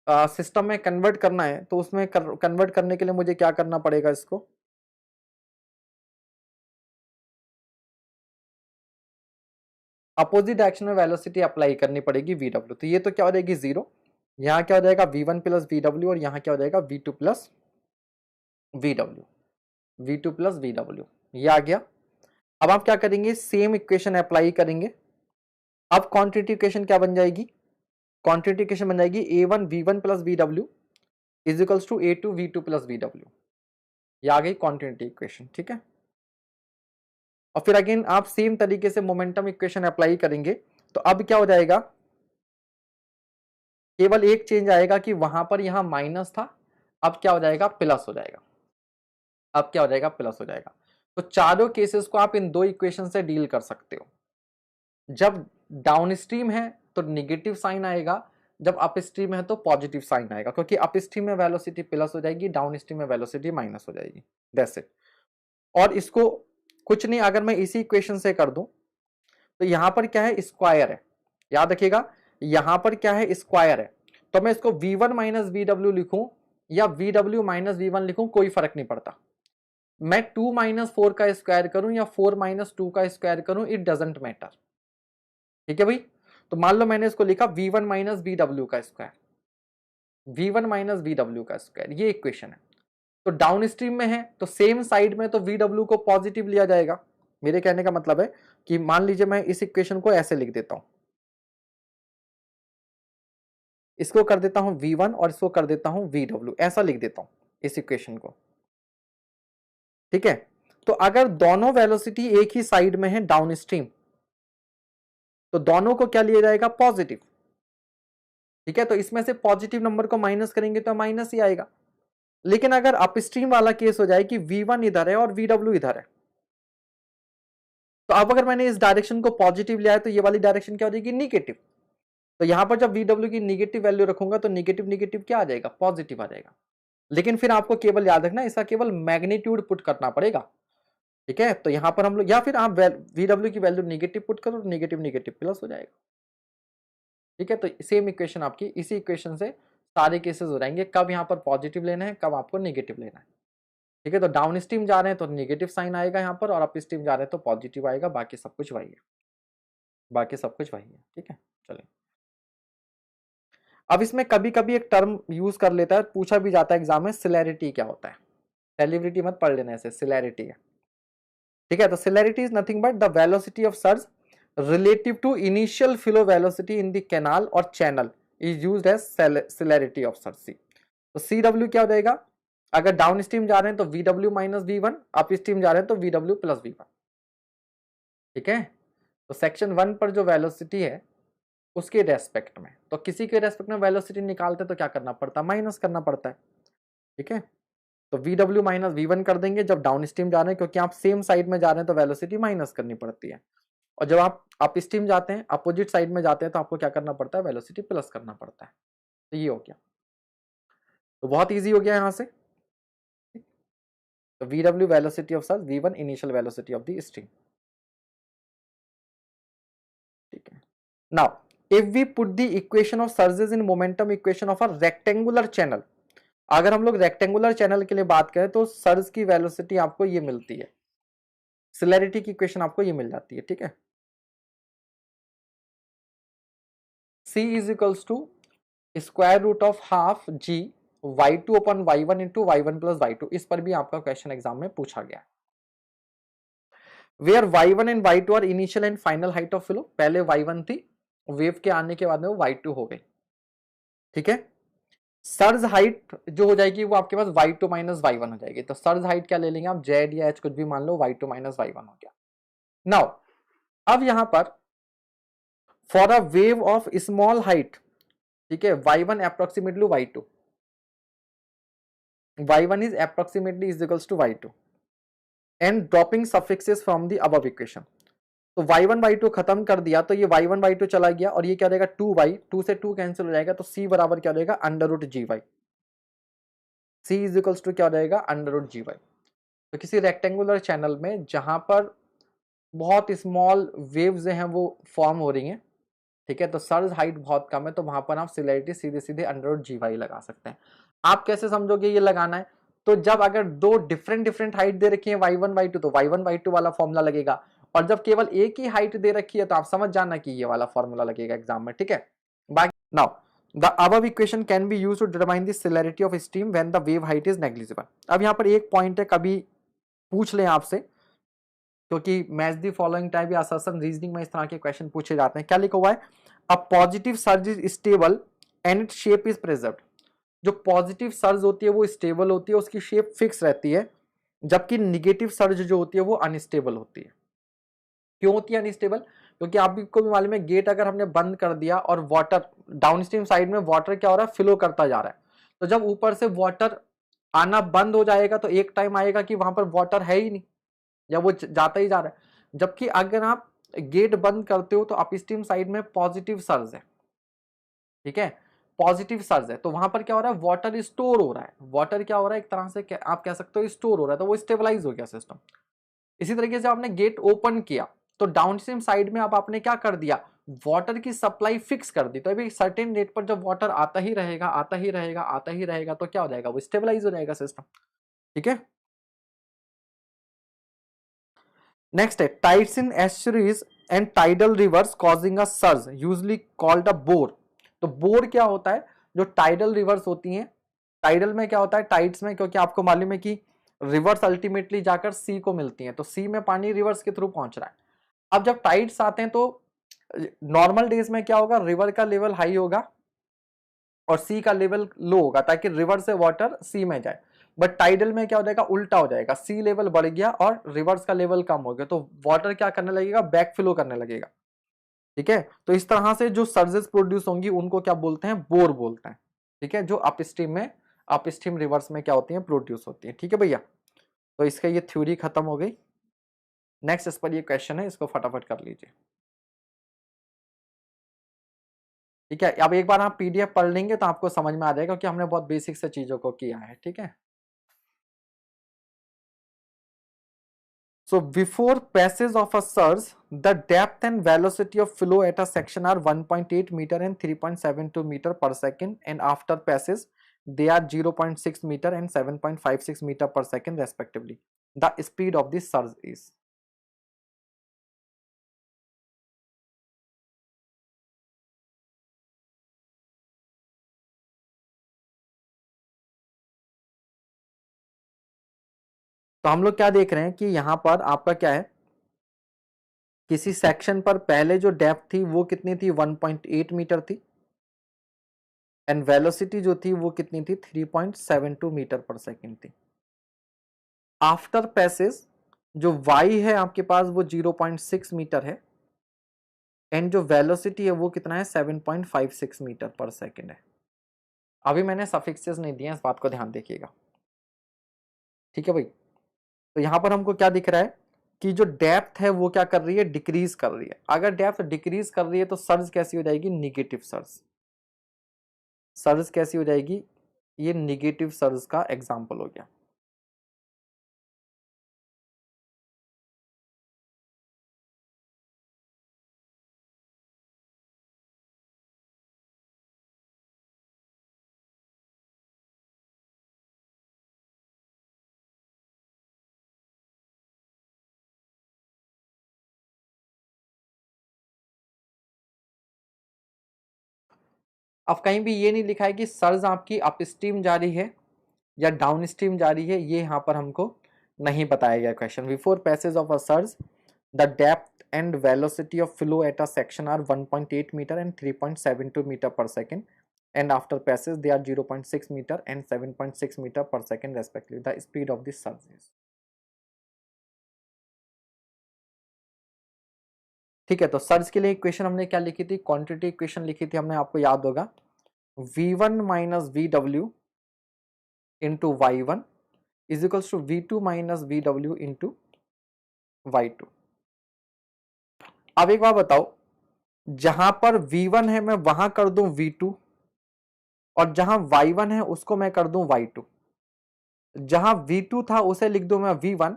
सिस्टम में कन्वर्ट करना है तो उसमें कन्वर्ट करने के लिए मुझे क्या करना पड़ेगा, इसको अपोजिट डायरेक्शन में वेलोसिटी अप्लाई करनी पड़ेगी VW। तो ये तो क्या हो जाएगी 0, यहाँ क्या हो जाएगा V1 प्लस VW और यहाँ क्या हो जाएगा V2 plus VW। V2 plus VW ये आ गया। अब आप क्या करेंगे, सेम इक्वेशन अप्लाई करेंगे। अब क्वांटिटी इक्वेशन क्या बन जाएगी, क्वांटिटी इक्वेशन बन जाएगी A1 V1 plus VW is equals to A2 V2 plus VW। ये आ गई क्वांटिटी इक्वेशन। ठीक है, और फिर अगेन आप सेम तरीके से मोमेंटम इक्वेशन अप्लाई करेंगे, तो अब क्या हो जाएगा, केवल एक चेंज आएगा कि वहां पर यहां माइनस था, अब क्या हो जाएगा, प्लस हो जाएगा। अब क्या हो जाएगा, प्लस हो जाएगा। तो चारों केसेस को आप इन दो इक्वेशन से डील कर सकते हो। जब डाउनस्ट्रीम है तो निगेटिव साइन आएगा, जब अपस्ट्रीम है तो पॉजिटिव साइन आएगा, क्योंकि अपस्ट्रीम में वेलोसिटी प्लस हो जाएगी, डाउनस्ट्रीम में वेलोसिटी माइनस हो जाएगी। That's it. और इसको कुछ नहीं, अगर मैं इसी इक्वेशन से कर दूं तो यहां पर क्या है, स्क्वायर है, याद रखिएगा यहां पर क्या है, स्क्वायर है। तो मैं इसको v1 माइनस वी डब्ल्यू लिखूं या vw माइनस v1 लिखूं, कोई फर्क नहीं पड़ता। मैं 2 माइनस 4 का स्क्वायर करूं या 4 माइनस 2 का स्क्वायर करूं, इट डजेंट मैटर। ठीक है भाई। तो मान लो मैंने इसको लिखा v1 माइनस vw का स्क्वायर, v1 माइनस vw का स्क्वायर, ये इक्वेशन है। तो डाउन स्ट्रीम में है तो सेम साइड में तो vw को पॉजिटिव लिया जाएगा। मेरे कहने का मतलब है कि मान लीजिए मैं इस इक्वेशन को ऐसे लिख देता हूं, इसको कर देता हूं v1 और इसको कर देता हूं vw, ऐसा लिख देता हूं इस इक्वेशन को। ठीक है। तो अगर दोनों वेलोसिटी एक ही साइड में है डाउन स्ट्रीम, तो दोनों को क्या लिया जाएगा, पॉजिटिव। ठीक है। तो इसमें से पॉजिटिव नंबर को माइनस करेंगे तो माइनस ही आएगा। लेकिन अगर अपस्ट्रीम वाला केस हो जाए कि v1 इधर है और vw इधर है, तो अब अगर मैंने इस डायरेक्शन को पॉजिटिव लिया है तो ये वाली डायरेक्शन क्या हो जाएगी, निगेटिव। तो यहां पर जब vw की निगेटिव वैल्यू रखूंगा तो निगेटिव निगेटिव क्या आ जाएगा, पॉजिटिव आ जाएगा। लेकिन फिर आपको केवल याद रखना, इसका केवल मैग्नीट्यूड पुट करना पड़ेगा। ठीक है। तो यहां पर हम लोग, या फिर आप vw की वैल्यू निगेटिव पुट करो, निगेटिव निगेटिव प्लस हो जाएगा। ठीक है। तो सेम इक्वेशन आपकी, इसी इक्वेशन से सारे केसेस हो जाएंगे, कब यहां पर पॉजिटिव लेना है, कब आपको नेगेटिव लेना है। ठीक है। तो डाउन स्ट्रीम जा रहे हैं तो नेगेटिव साइन आएगा यहां पर, और अप स्ट्रीम जा रहे हैं तो पॉजिटिव आएगा। बाकी सब कुछ वही है, बाकी सब कुछ वही है। ठीक है। चलिए, अब इसमें कभी कभी एक टर्म यूज कर लेता है, पूछा भी जाता है एग्जाम में, सिलेरिटी क्या होता है। सेलिब्रिटी मत पढ़ लेना, ऐसे सिलेरिटी है। ठीक है। तो celerity is nothing but the velocity of surge relative to initial flow velocity in the canal or channel is used as celerity of surge. C तो सी डब्ल्यू क्या हो जाएगा, अगर डाउन स्ट्रीम जा रहे हैं तो V W minus V one, upstream जा रहे हैं तो V W plus V one. ठीक है। तो सेक्शन 1 पर जो वेलोसिटी है उसके रेस्पेक्ट में, तो किसी के रेस्पेक्ट में वेलोसिटी निकालते तो क्या करना पड़ता है, माइनस करना पड़ता है। ठीक है। तो V W minus V one कर देंगे जब डाउन स्ट्रीम जा रहे हैं, क्योंकि आप सेम साइड में जा रहे हैं तो वेलोसिटी माइनस करनी पड़ती है। और जब आप अप स्ट्रीम जाते हैं, अपोजिट साइड में जाते हैं, तो आपको क्या करना पड़ता है, वेलोसिटी प्लस करना पड़ता है। तो ये हो गया, तो बहुत ईजी हो गया यहां से। तो V W velocity of surge, V one initial velocity of the stream. ठीक है। Now if we put the equation of surges in momentum equation of a rectangular channel, अगर हम लोग रेक्टेंगुलर चैनल के लिए बात करें तो सर्ज की वेलोसिटी आपको ये मिलती है, सिलेरिटी की इक्वेशन आपको ये मिल जाती है। ठीक है। C is equals to square root of half g y2 upon y1 into y1 plus y2। इस पर भी आपका क्वेश्चन एग्जाम में पूछा गया। Where y1 and y2 are initial and final height of flow, पहले y1 थी, वेव के आने के बाद में वो y2 हो गई। ठीक है। सर्ज हाइट जो हो जाएगी वो आपके पास y2 माइनस y1 हो जाएगी। तो सर्ज हाइट क्या ले लेंगे आप, z या h कुछ भी मान लो, y2 माइनस y1 हो गया। नाउ अब यहां पर for a wave of small height, ठीक है, y1 approximately y2, y1 is approximately is equals to y2 and dropping suffixes from the above equation। तो y1 y2 खत्म कर दिया तो ये y1 y2 चला गया, और ये क्या रहेगा 2y, 2 से 2 कैंसिल हो जाएगा, तो c बराबर क्या रहेगा, under root g y. c is equals to क्या हो जाएगा, अंडर रूट जी वाई। तो किसी रेक्टेंगुलर चैनल में जहां पर बहुत स्मॉल वेव्स हैं वो फॉर्म हो रही हैं, ठीक है, तो सर्ज हाइट बहुत कम है, तो वहां पर आप सिलेरिटी सीधे सीधे अंडर रूट जी वाई लगा सकते हैं। आप कैसे समझोगे ये लगाना है, तो जब अगर दो डिफरेंट हाइट दे रखी है y1 y2, तो y1 y2 वाला फॉर्मूला लगेगा, और जब केवल एक ही हाइट दे रखी है तो आप समझ जाना कि ये वाला फॉर्मूला लगेगा एग्जाम में। ठीक है। बाकी now the above equation can be used to determine the celerity of stream when the wave height is negligible. अब यहाँ पर एक पॉइंट है, कभी पूछ लें आपसे, क्योंकि मैच द फॉलोइंग टाइप या असर्शन रीजनिंग में इस तरह के क्वेश्चन पूछे जाते हैं। क्या लिखा हुआ है, a positive surge is stable and its shape is preserved. जो पॉजिटिव सर्ज होती है वो स्टेबल होती है, उसकी शेप फिक्स रहती है, जबकि निगेटिव सर्ज जो होती है वो अनस्टेबल होती है। क्यों होती है अनस्टेबल? क्योंकि आपको भी मालूम है गेट अगर हमने बंद कर दिया और वाटर डाउनस्ट्रीम साइड में वाटर क्या हो रहा है, फ्लो करता जा रहा है, तो जब ऊपर से वाटर आना बंद हो जाएगा तो एक टाइम आएगा कि वहां पर वाटर है ही नहीं या वो जाता ही जा रहा है। जबकि अगर आप गेट बंद करते हो तो अपस्ट्रीम साइड में पॉजिटिव सर्ज है, ठीक है, पॉजिटिव सर्ज है, तो वहां पर क्या हो रहा है, वाटर स्टोर हो रहा है, वाटर क्या हो रहा है, एक तरह से आप कह सकते हो स्टोर हो रहा है, तो वो स्टेबलाइज हो गया सिस्टम। इसी तरीके से आपने गेट ओपन किया तो डाउनस्ट्रीम साइड में अब आपने क्या कर दिया, वाटर की सप्लाई फिक्स कर दी, तो अभी सर्टेन रेट पर जब वाटर आता ही रहेगा आता ही रहेगा आता ही रहेगा तो क्या हो जाएगा, वो स्टेबलाइज हो जाएगा सिस्टम, ठीक है। नेक्स्ट है tides in estuaries and tidal reverse causing a surge usually called a bore. तो बोर क्या होता है, जो टाइडल रिवर्स होती हैं, टाइडल में क्या होता है, टाइड्स में, क्योंकि आपको मालूम है कि रिवर्स अल्टीमेटली जाकर सी को मिलती है, तो सी में पानी रिवर्स के थ्रू पहुंच रहा है। अब जब टाइड्स आते हैं तो नॉर्मल डेज में क्या होगा, रिवर का लेवल हाई होगा और सी का लेवल लो होगा ताकि रिवर से वाटर सी में जाए। बट टाइडल में क्या हो जाएगा, उल्टा हो जाएगा, सी लेवल बढ़ गया और रिवर्स का लेवल कम हो गया, तो वाटर क्या करने लगेगा, बैक फ्लो करने लगेगा, ठीक है। तो इस तरह से जो सर्जेस प्रोड्यूस होंगी उनको क्या बोलते हैं, बोर बोलते हैं, ठीक है, जो अपस्ट्रीम में, अपस्ट्रीम रिवर्स में क्या होती है, प्रोड्यूस होती है, ठीक है भैया। तो इसका ये थ्योरी खत्म हो गई। नेक्स्ट इस पर ये क्वेश्चन है, इसको फटाफट कर लीजिए, ठीक है। अब एक बार आप पीडीएफ पढ़ लेंगे तो आपको समझ में आ जाएगा कि हमने बहुत बेसिक से चीजों को किया है, ठीक है। So before passage of a surge, the depth and velocity of flow at a section are 1.8 meter and 3.72 meter per second, and after passage they are 0.6 meter and 7.56 meter per second respectively. The speed of the surge is. तो हम लोग क्या देख रहे हैं कि यहाँ पर आपका क्या है, किसी सेक्शन पर पहले जो डेप्थ थी वो कितनी थी, 1.8 मीटर थी, एंड वेलोसिटी जो थी वो कितनी थी, 3.72 मीटर पर सेकेंड थी। आफ्टर पैसेज जो y है आपके पास वो 0.6 मीटर है, एंड जो वेलोसिटी है वो कितना है, 7.56 मीटर पर सेकेंड है। अभी मैंने सफिक्सेस नहीं दिए, इस बात को ध्यान देखिएगा, ठीक है भाई। तो यहां पर हमको क्या दिख रहा है कि जो डेप्थ है वो क्या कर रही है, डिक्रीज कर रही है। अगर डेप्थ डिक्रीज कर रही है तो सर्ज कैसी हो जाएगी, निगेटिव सर्ज। सर्ज कैसी हो जाएगी, ये निगेटिव सर्ज का एग्जाम्पल हो गया। अब कहीं भी ये नहीं लिखा है कि सर्ज आपकी अपस्ट्रीम जा रही है या डाउन स्ट्रीम जा रही है, ये यहाँ पर हमको नहीं बताया गया question. Before passage of a surge the depth and velocity of flow at a section are 1.8 metre and 3.72 metre per second, and after passes they are 0.6 meter and 7.6 meter per second respectively. The speed of the surge is. ठीक है, तो सर्ज के लिए इक्वेशन हमने क्या लिखी थी, क्वांटिटी इक्वेशन लिखी थी हमने, आपको याद होगा, v1 minus V W into Y one is equals to v2 minus V W into Y two. अब एक बात बताओ, जहां पर v1 है मैं वहां कर दूं v2, और जहां y1 है उसको मैं कर दूं y2। जहां v2 था उसे लिख दूं मैं v1,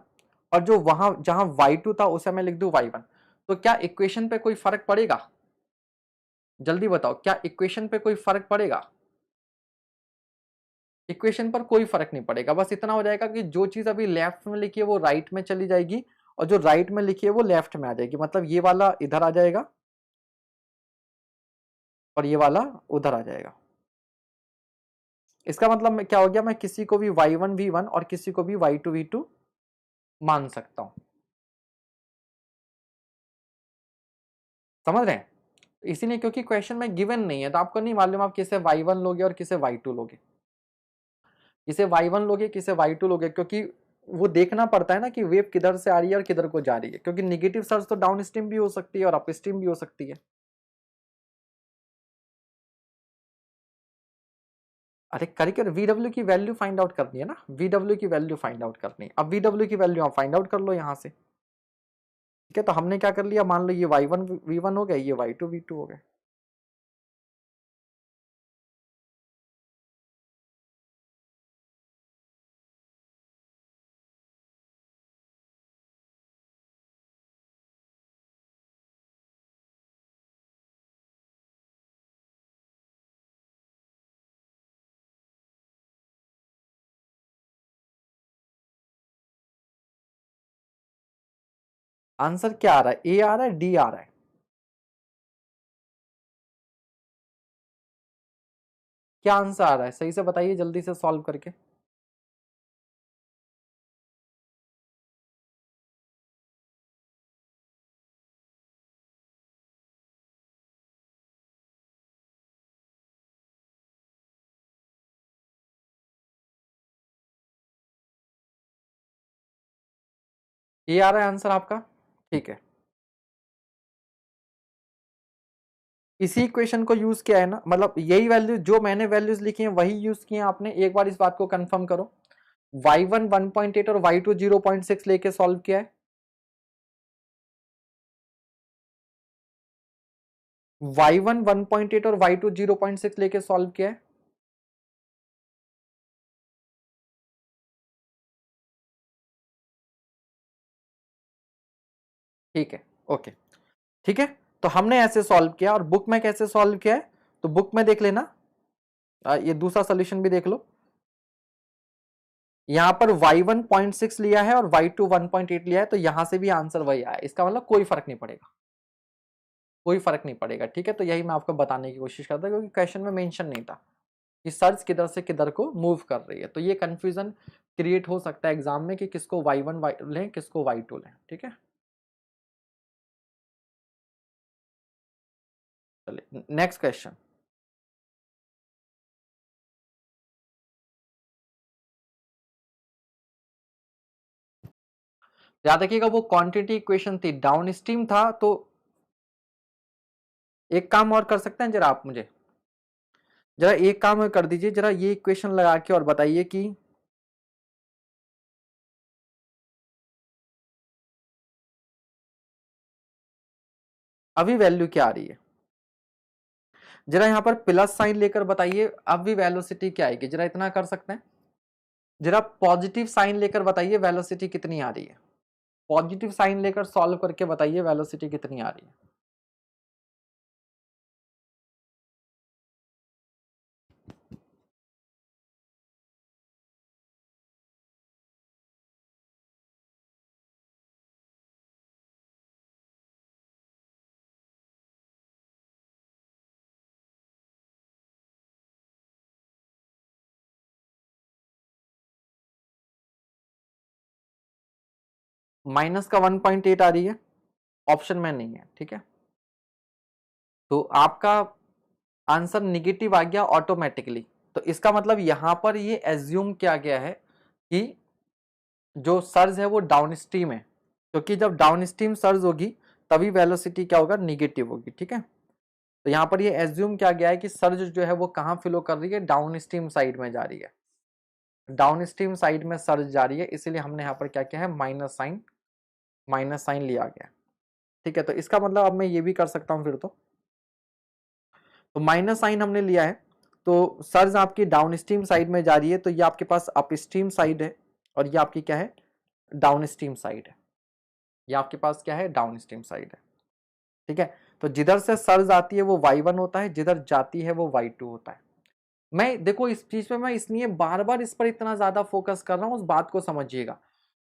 और जो वहां जहां y2 था उसे मैं लिख दूं y1। तो क्या इक्वेशन पे कोई फर्क पड़ेगा, जल्दी बताओ, क्या इक्वेशन पे कोई फर्क पड़ेगा? इक्वेशन पर कोई फर्क नहीं पड़ेगा, बस इतना हो जाएगा कि जो चीज अभी लेफ्ट में लिखी है वो राइट में चली जाएगी, और जो राइट में लिखी है वो लेफ्ट में आ जाएगी। मतलब ये वाला इधर आ जाएगा और ये वाला उधर आ जाएगा। इसका मतलब क्या हो गया, मैं किसी को भी y1 v1 और किसी को भी y2 v2 मान सकता हूं। समझ रहे हैं? इसीलिए क्योंकि क्वेश्चन में गिवन नहीं है तो आपको नहीं मालूम आप किसे y1 लोगे और किसे y2 लोगे, किसे y1 लोगे किसे y2 लोगे, क्योंकि वो देखना पड़ता है ना कि वेव किधर से आ रही है और किधर को जा रही है, क्योंकि नेगेटिव सर्ज तो डाउन स्ट्रीम भी हो सकती है और अप स्ट्रीम भी हो सकती है। अरे करके VW की वैल्यू फाइंड आउट करनी है ना, VW की वैल्यू फाइंड आउट करनी है। अब VW की वैल्यू आप फाइंड आउट कर लो यहाँ से, ठीक है। तो हमने क्या कर लिया, मान लो ये Y1 V1 हो गया, ये Y2 V2 हो गया। आंसर क्या आ रहा है, ए आ रहा है, डी आ रहा है? क्या आंसर आ रहा है, सही से बताइए जल्दी से सॉल्व करके। ए आ रहा है आंसर आपका, ठीक है। इसी इक्वेशन को यूज किया है ना, मतलब यही वैल्यू जो मैंने वैल्यूज लिखी हैं वही यूज किए हैं आपने। एक बार इस बात को कंफर्म करो। Y1 1.8 और Y2 0.6 लेके सॉल्व किया है। Y1 1.8 और Y2 0.6 लेके सॉल्व किया है। ठीक है, ओके, ठीक है। तो हमने ऐसे सॉल्व किया, और बुक में कैसे सॉल्व किया है तो बुक में देख लेना। ये दूसरा सोल्यूशन भी देख लो। यहां पर Y1 0.6 लिया है और Y2 1.8 लिया है, तो यहां से भी आंसर वही आया। इसका मतलब कोई फर्क नहीं पड़ेगा, कोई फर्क नहीं पड़ेगा, ठीक है। तो यही मैं आपको बताने की कोशिश करता, क्योंकि क्वेश्चन में मेंशन नहीं था कि सर्च किधर से किधर को मूव कर रही है। तो ये कंफ्यूजन क्रिएट हो सकता है एग्जाम में कि किसको Y1 लें, किसको Y2 लें, ठीक है। चलिए नेक्स्ट क्वेश्चन। याद रखिएगा वो क्वांटिटी इक्वेशन थी, डाउन स्ट्रीम था। तो एक काम और कर सकते हैं, जरा आप मुझे जरा एक काम और कर दीजिए, जरा ये इक्वेशन लगा के और बताइए कि अभी वैल्यू क्या आ रही है। जरा यहां पर प्लस साइन लेकर बताइए अभी वेलोसिटी क्या आएगी, जरा इतना कर सकते हैं। जरा पॉजिटिव साइन लेकर बताइए वेलोसिटी कितनी आ रही है। पॉजिटिव साइन लेकर सॉल्व करके बताइए वेलोसिटी कितनी आ रही है। माइनस का 1.8 आ रही है, ऑप्शन में नहीं है, ठीक है। तो आपका आंसर निगेटिव आ गया ऑटोमेटिकली। तो इसका मतलब यहां पर ये एज्यूम किया गया है कि जो सर्ज है वो डाउन स्ट्रीम है, क्योंकि जब डाउन स्ट्रीम सर्ज होगी तभी वेलोसिटी क्या होगा, निगेटिव होगी, ठीक है। तो यहाँ पर ये एज्यूम किया गया है कि सर्ज जो है वो कहाँ फ्लो कर रही है, डाउन स्ट्रीम साइड में जा रही है। डाउन स्ट्रीम साइड में सर्ज जा रही है, इसीलिए हमने यहाँ पर क्या किया है, माइनस साइन लिया गया, ठीक है। तो इसका मतलब अब मैं ये भी कर सकता हूँ फिर तो माइनस साइन हमने लिया है, तो सर्ज आपकी डाउन स्ट्रीम साइड में जा रही है, तो ये आपके पास अप स्ट्रीम साइड है, और ये आपकी क्या है, डाउन स्ट्रीम साइड है। ये आपके पास क्या है, डाउन स्ट्रीम साइड है, ठीक है। तो जिधर से सर्ज आती है वो Y1 होता है, जिधर जाती है वो Y2 होता है। मैं देखो इस चीज पे मैं इसलिए बार बार इस पर इतना ज्यादा फोकस कर रहा हूं, उस बात को समझिएगा,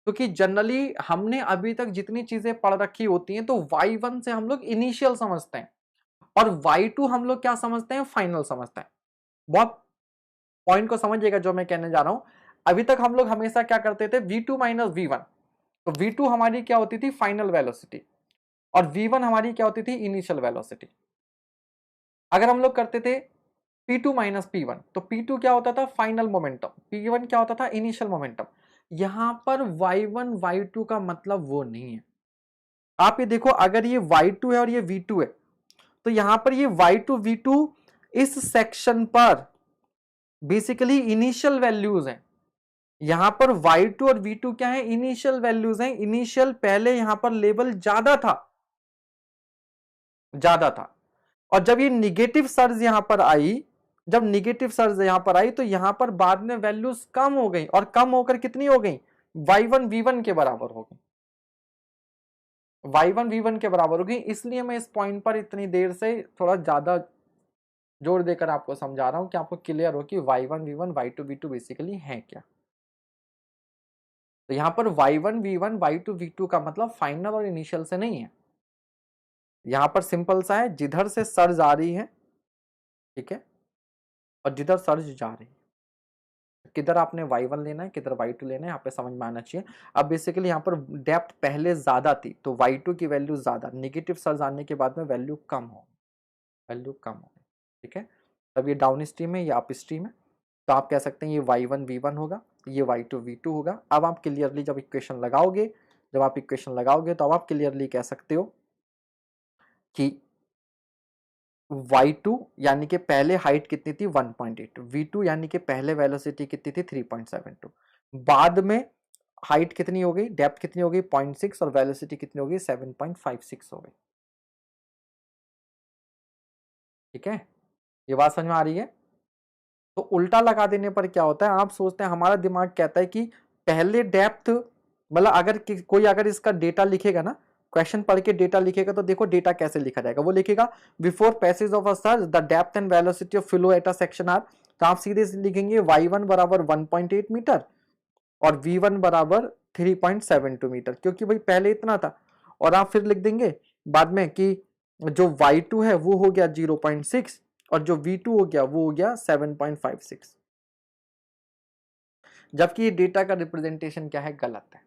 क्योंकि जनरली हमने अभी तक जितनी चीजें पढ़ रखी होती हैं तो Y1 से हम लोग इनिशियल समझते हैं, और Y2 हम लोग क्या समझते हैं, फाइनल समझते हैं। बहुत पॉइंट को समझिएगा जो मैं कहने जा रहा हूं। अभी तक हम लोग हमेशा क्या करते थे, V2 माइनस V1। तो V2 हमारी क्या होती थी, फाइनल वेलोसिटी, और V1 हमारी क्या होती थी, इनिशियल वेलोसिटी। अगर हम लोग करते थे P2 माइनस P1, तो P2 क्या होता था, फाइनल मोमेंटम, P1 क्या होता था, इनिशियल मोमेंटम। यहां पर y1 y2 का मतलब वो नहीं है। आप ये देखो, अगर ये y2 है और ये v2 है, तो यहां पर ये y2 v2 इस सेक्शन पर बेसिकली इनिशियल वैल्यूज हैं। यहां पर y2 और v2 क्या है, इनिशियल वैल्यूज हैं। इनिशियल पहले यहां पर लेवल ज्यादा था, ज्यादा था। और जब ये निगेटिव सर्ज यहां पर आई, जब निगेटिव सर्ज यहां पर आई, तो यहां पर बाद में वैल्यूज कम हो गई, और कम होकर कितनी हो गई, y1 v1 के बराबर हो गई, y1 v1 के बराबर हो गई। इसलिए मैं इस पॉइंट पर इतनी देर से थोड़ा ज्यादा जोर देकर आपको समझा रहा हूं कि आपको क्लियर हो कि y1 v1 y2 v2 basically है क्या। तो यहां पर y1 v1 y2 v2 का मतलब फाइनल और इनिशियल से नहीं है। यहां पर सिंपल सा है, जिधर से सर्ज आ रही है, ठीक है, और जिधर सर्ज जा रही है, किधर आपने y1 लेना है, किधर y2 लेना है, यहाँ पे समझ में आना चाहिए। अब बेसिकली यहाँ पर डेप्थ पहले ज्यादा थी, तो y2 की वैल्यू ज्यादा, नेगेटिव सर्ज आने के बाद में वैल्यू कम हो, वैल्यू कम हो गई, ठीक है। अब ये डाउन स्ट्रीम है, ये अप स्ट्रीम है, तो आप कह सकते हैं ये y1 v1 होगा, ये y2 v2 होगा। अब आप क्लियरली जब इक्वेशन लगाओगे, जब आप इक्वेशन लगाओगे, तो अब आप क्लियरली कह सकते हो कि y2 यानी कि पहले हाइट कितनी थी 1.8, v2 यानी कि पहले वेलोसिटी कितनी थी 3.72, बाद में हाइट कितनी हो गई, डेप्थ कितनी हो गई 0.6, और वेलोसिटी कितनी हो गई 7.56 हो गई, ठीक है। ये बात समझ में आ रही है। तो उल्टा लगा देने पर क्या होता है, आप सोचते हैं, हमारा दिमाग कहता है कि पहले डेप्थ, मतलब अगर कोई अगर इसका डेटा लिखेगा ना, क्वेश्चन पढ़ के डेटा लिखेगा, तो देखो डेटा कैसे लिखा जाएगा। वो लिखेगा before passage of a surge the depth and velocity of flow at a section are. तो आप सीधे लिखेंगे y1 बराबर 1.8 मीटर और v1 बराबर 3.72 मीटर, क्योंकि भाई पहले इतना था। और आप फिर लिख देंगे बाद में कि जो y2 है वो हो गया 0.6, और जो v2 हो गया वो हो गया 7.56। जबकि ये डेटा का रिप्रेजेंटेशन क्या है, गलत है,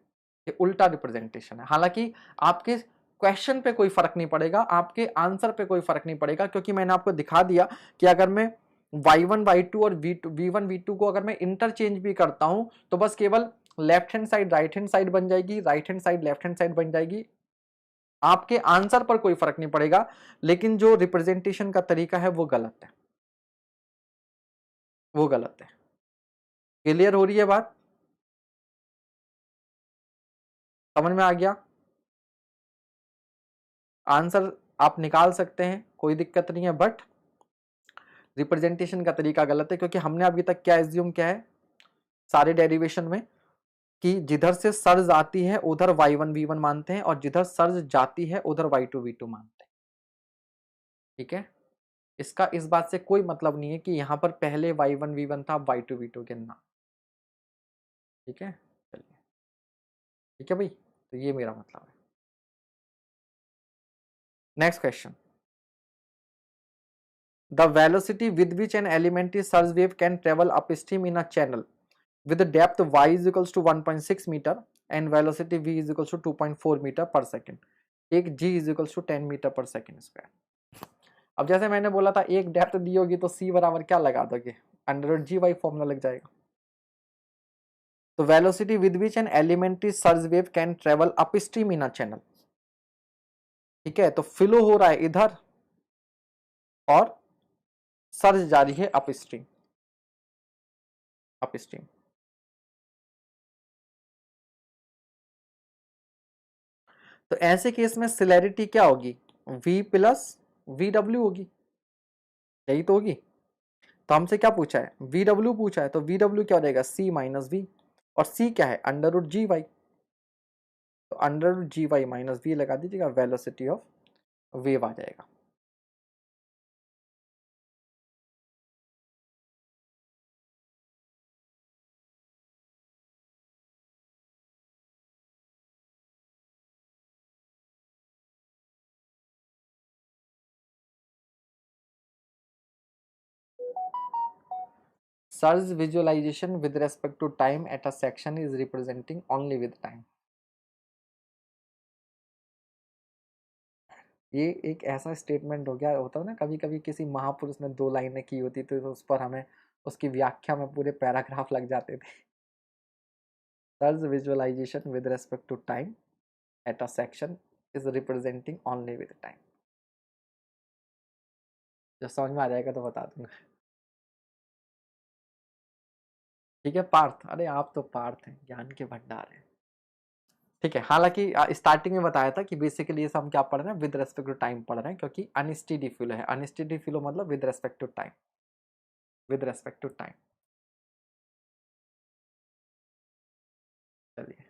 ये उल्टा रिप्रेजेंटेशन है। हालांकि आपके क्वेश्चन पे कोई फर्क नहीं पड़ेगा, आपके आंसर पे कोई फर्क नहीं पड़ेगा, क्योंकि मैंने आपको दिखा दिया कि अगर मैं y1 y2 और v1 v2 को अगर मैं इंटरचेंज भी करता हूं, तो बस केवल left hand side right hand side बन जाएगी, right hand side left hand side बन जाएगी। आपके आंसर पर कोई फर्क नहीं पड़ेगा, लेकिन जो रिप्रेजेंटेशन का तरीका है वो गलत है, वो गलत है। क्लियर हो रही है बात, समझ में आ गया। आंसर आप निकाल सकते हैं, कोई दिक्कत नहीं है, बट रिप्रेजेंटेशन का तरीका गलत है, क्योंकि हमने अभी तक क्या एज्यूम किया है सारे डेरिवेशन में, कि जिधर से सर्ज आती है उधर y1 v1 मानते हैं, और जिधर सर्ज जाती है उधर y2 v2 मानते हैं, ठीक है। इसका इस बात से कोई मतलब नहीं है कि यहां पर पहले y1 v1 था, y2 v2 गिनना, ठीक है। चलिए, ठीक है भाई, तो ये मेरा मतलब है। Next question, the velocity with which an elementary surge wave can travel upstream in a channel with the depth y is equals to 1.6 meter and velocity v is equals to 2.4 meter per second, एक g is equals to 10 meter per second square। अब जैसे मैंने बोला था एक डेप्थ दी होगी तो c बराबर क्या लगा दोगे, अंडर जी वाई फॉर्मूला लग जाएगा। तो velocity with which an elementary surge wave can travel upstream in a channel, ठीक है। तो फ्लो हो रहा है इधर और सर्ज जारी है अपस्ट्रीम, अपस्ट्रीम। तो ऐसे केस में सिलेरिटी क्या होगी, v प्लस वी डब्ल्यू होगी, यही तो होगी। तो हमसे क्या पूछा है, वी डब्ल्यू पूछा है, तो वी डब्ल्यू क्या हो जाएगा c माइनस वी, और c क्या है अंडर रूट जी वाई, तो under root g y minus V लगा दीजिएगा, वेलोसिटी ऑफ वेव आ जाएगा। Surge visualisation with respect to time at a section is representing only with time. ये एक ऐसा स्टेटमेंट हो गया, होता है ना कभी कभी किसी महापुरुष ने 2 लाइनें की होती थी, तो उस पर हमें उसकी व्याख्या में पूरे पैराग्राफ लग जाते थे। surge visualization with respect to time at a section is representing only with time. जब समझ में आ जाएगा तो बता दूंगा। ठीक है पार्थ, अरे आप तो पार्थ हैं, ज्ञान के भंडार हैं। ठीक है, हालांकि स्टार्टिंग में बताया था कि बेसिकली ये सब हम क्या पढ़ रहे हैं, विद रेस्पेक्ट टू टाइम पढ़ रहे हैं, क्योंकि अनस्टेडी फ्लो है। अनस्टेडी फ्लो मतलब with respect to time, with respect to time. चलिए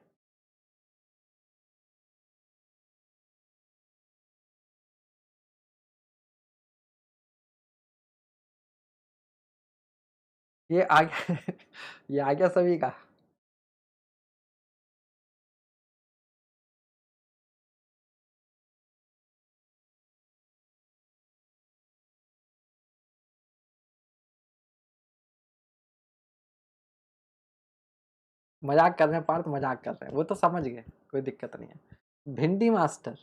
ये आ गया ये आ गया सभी का। मजाक कर रहे हैं पार्थ, मजाक कर रहे हैं, वो तो समझ गए, कोई दिक्कत नहीं है। भिंडी मास्टर,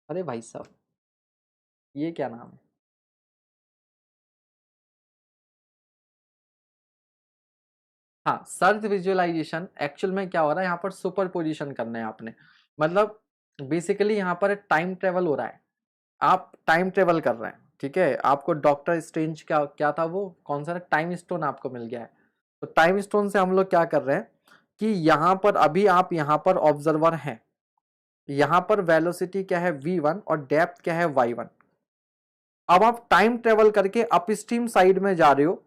अरे भाई साहब ये क्या नाम है? हाँ, सर्च विजुअलाइजेशन एक्चुअल में क्या हो रहा है, यहाँ पर सुपर पोजिशन करना है आपने। मतलब बेसिकली यहाँ पर टाइम ट्रेवल हो रहा है, आप टाइम ट्रेवल कर रहे हैं। ठीक है, आपको डॉक्टर स्ट्रेंज क्या क्या था, वो कौन सा टाइम स्टोन आपको मिल गया है। तो टाइम स्टोन से हम लोग क्या कर रहे हैं कि यहाँ पर अभी आप यहाँ पर ऑब्जर्वर हैं, यहाँ पर वेलोसिटी क्या है v1 और डेप्थ क्या है y1। अब आप टाइम ट्रेवल करके अपस्ट्रीम साइड में जा रहे हो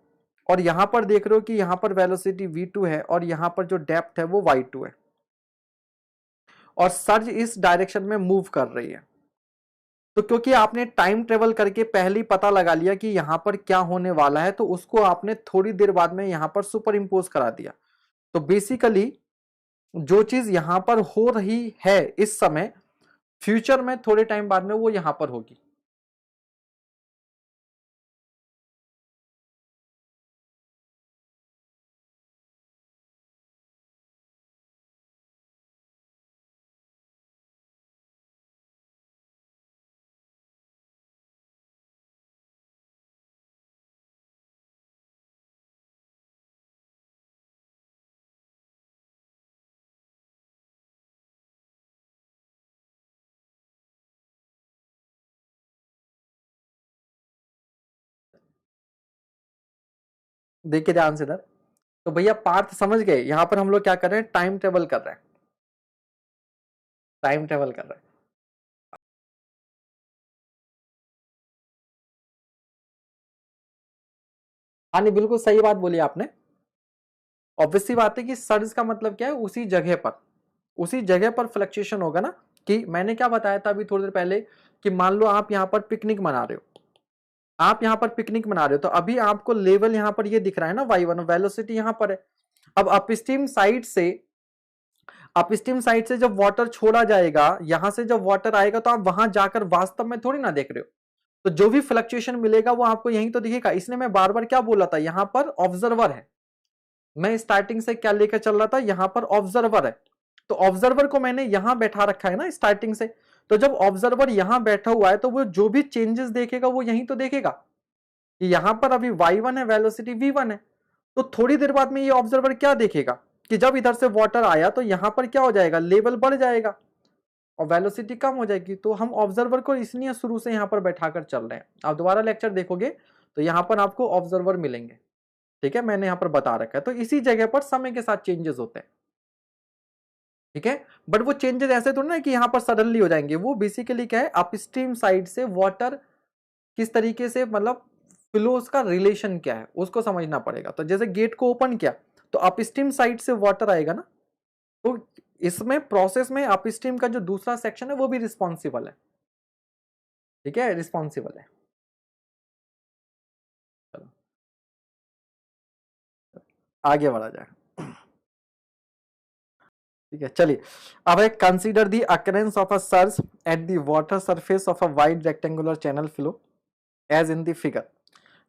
और यहां पर देख रहे हो कि यहां पर वेलोसिटी v2 है और यहां पर जो डेप्थ है वो y2 है, और सर्ज इस डायरेक्शन में मूव कर रही है। तो क्योंकि आपने टाइम ट्रेवल करके पहले ही पता लगा लिया कि यहां पर क्या होने वाला है, तो उसको आपने थोड़ी देर बाद में यहां पर सुपर इंपोज करा दिया। तो बेसिकली जो चीज यहां पर हो रही है इस समय, फ्यूचर में थोड़े टाइम बाद में वो यहां पर होगी। देखिए ध्यान से इधर, तो भैया पार्थ समझ गए, यहां पर हम लोग क्या कर रहे हैं, टाइम ट्रेवल कर रहे हैं, टाइम ट्रेवल कर रहे हैं। हाँ नहीं, बिल्कुल सही बात बोली आपने। ऑब्वियसली बात है कि सर्ज का मतलब क्या है, उसी जगह पर, उसी जगह पर फ्लक्चुएशन होगा ना। कि मैंने क्या बताया था अभी थोड़ी देर पहले, कि मान लो आप यहाँ पर पिकनिक मना रहे हो, आप यहाँ पर पिकनिक मना रहे हो, तो अभी आपको लेवल यहाँ पर ये दिख रहा है ना y1, वेलोसिटी यहाँ पर है। अब अपस्ट्रीम साइड से जब वाटर छोड़ा जाएगा, यहां से जब वाटर आएगा, तो आप वहां जाकर वास्तव में थोड़ी ना देख रहे हो, तो जो भी फ्लक्चुएशन मिलेगा वो आपको यहीं तो दिखेगा। इसलिए मैं बार बार क्या बोला था, यहां पर ऑब्जर्वर है, मैं स्टार्टिंग से क्या लेकर चल रहा था, यहां पर ऑब्जर्वर है, तो ऑब्जर्वर को मैंने यहां बैठा रखा है ना स्टार्टिंग से। तो जब ऑब्जर्वर यहां बैठा हुआ है, तो वो जो भी चेंजेस देखेगा वो यहीं तो देखेगा कि यहां पर अभी y1 है, वेलोसिटी v1 है। तो थोड़ी देर बाद में ये ऑब्जर्वर क्या देखेगा कि जब इधर से वाटर आया तो यहां पर क्या हो जाएगा, लेवल बढ़ जाएगा और वेलोसिटी कम हो जाएगी। तो हम ऑब्जर्वर को इसलिए शुरू से यहां पर बैठाकर चल रहे हैं। आप दोबारा लेक्चर देखोगे तो यहां पर आपको ऑब्जर्वर मिलेंगे। ठीक है, मैंने यहां पर बता रखा है। तो इसी जगह पर समय के साथ चेंजेस होते हैं। ठीक है, बट वो चेंजेस ऐसे तो ना कि यहां पर सडनली हो जाएंगे। वो बेसिकली क्या है, अपस्ट्रीम साइड से वाटर किस तरीके से, मतलब फ्लोस का रिलेशन क्या है, उसको समझना पड़ेगा। तो जैसे गेट को ओपन किया तो अपस्ट्रीम साइड से वाटर आएगा ना, तो इसमें प्रोसेस में अपस्ट्रीम का जो दूसरा सेक्शन है वो भी रिस्पॉन्सिबल है। ठीक है, रिस्पॉन्सिबल है। चलो आगे बढ़ा जाए। ठीक है, चलिए अब एक consider the occurrence of a surge at the water surface of a wide rectangular channel flow as in the figure,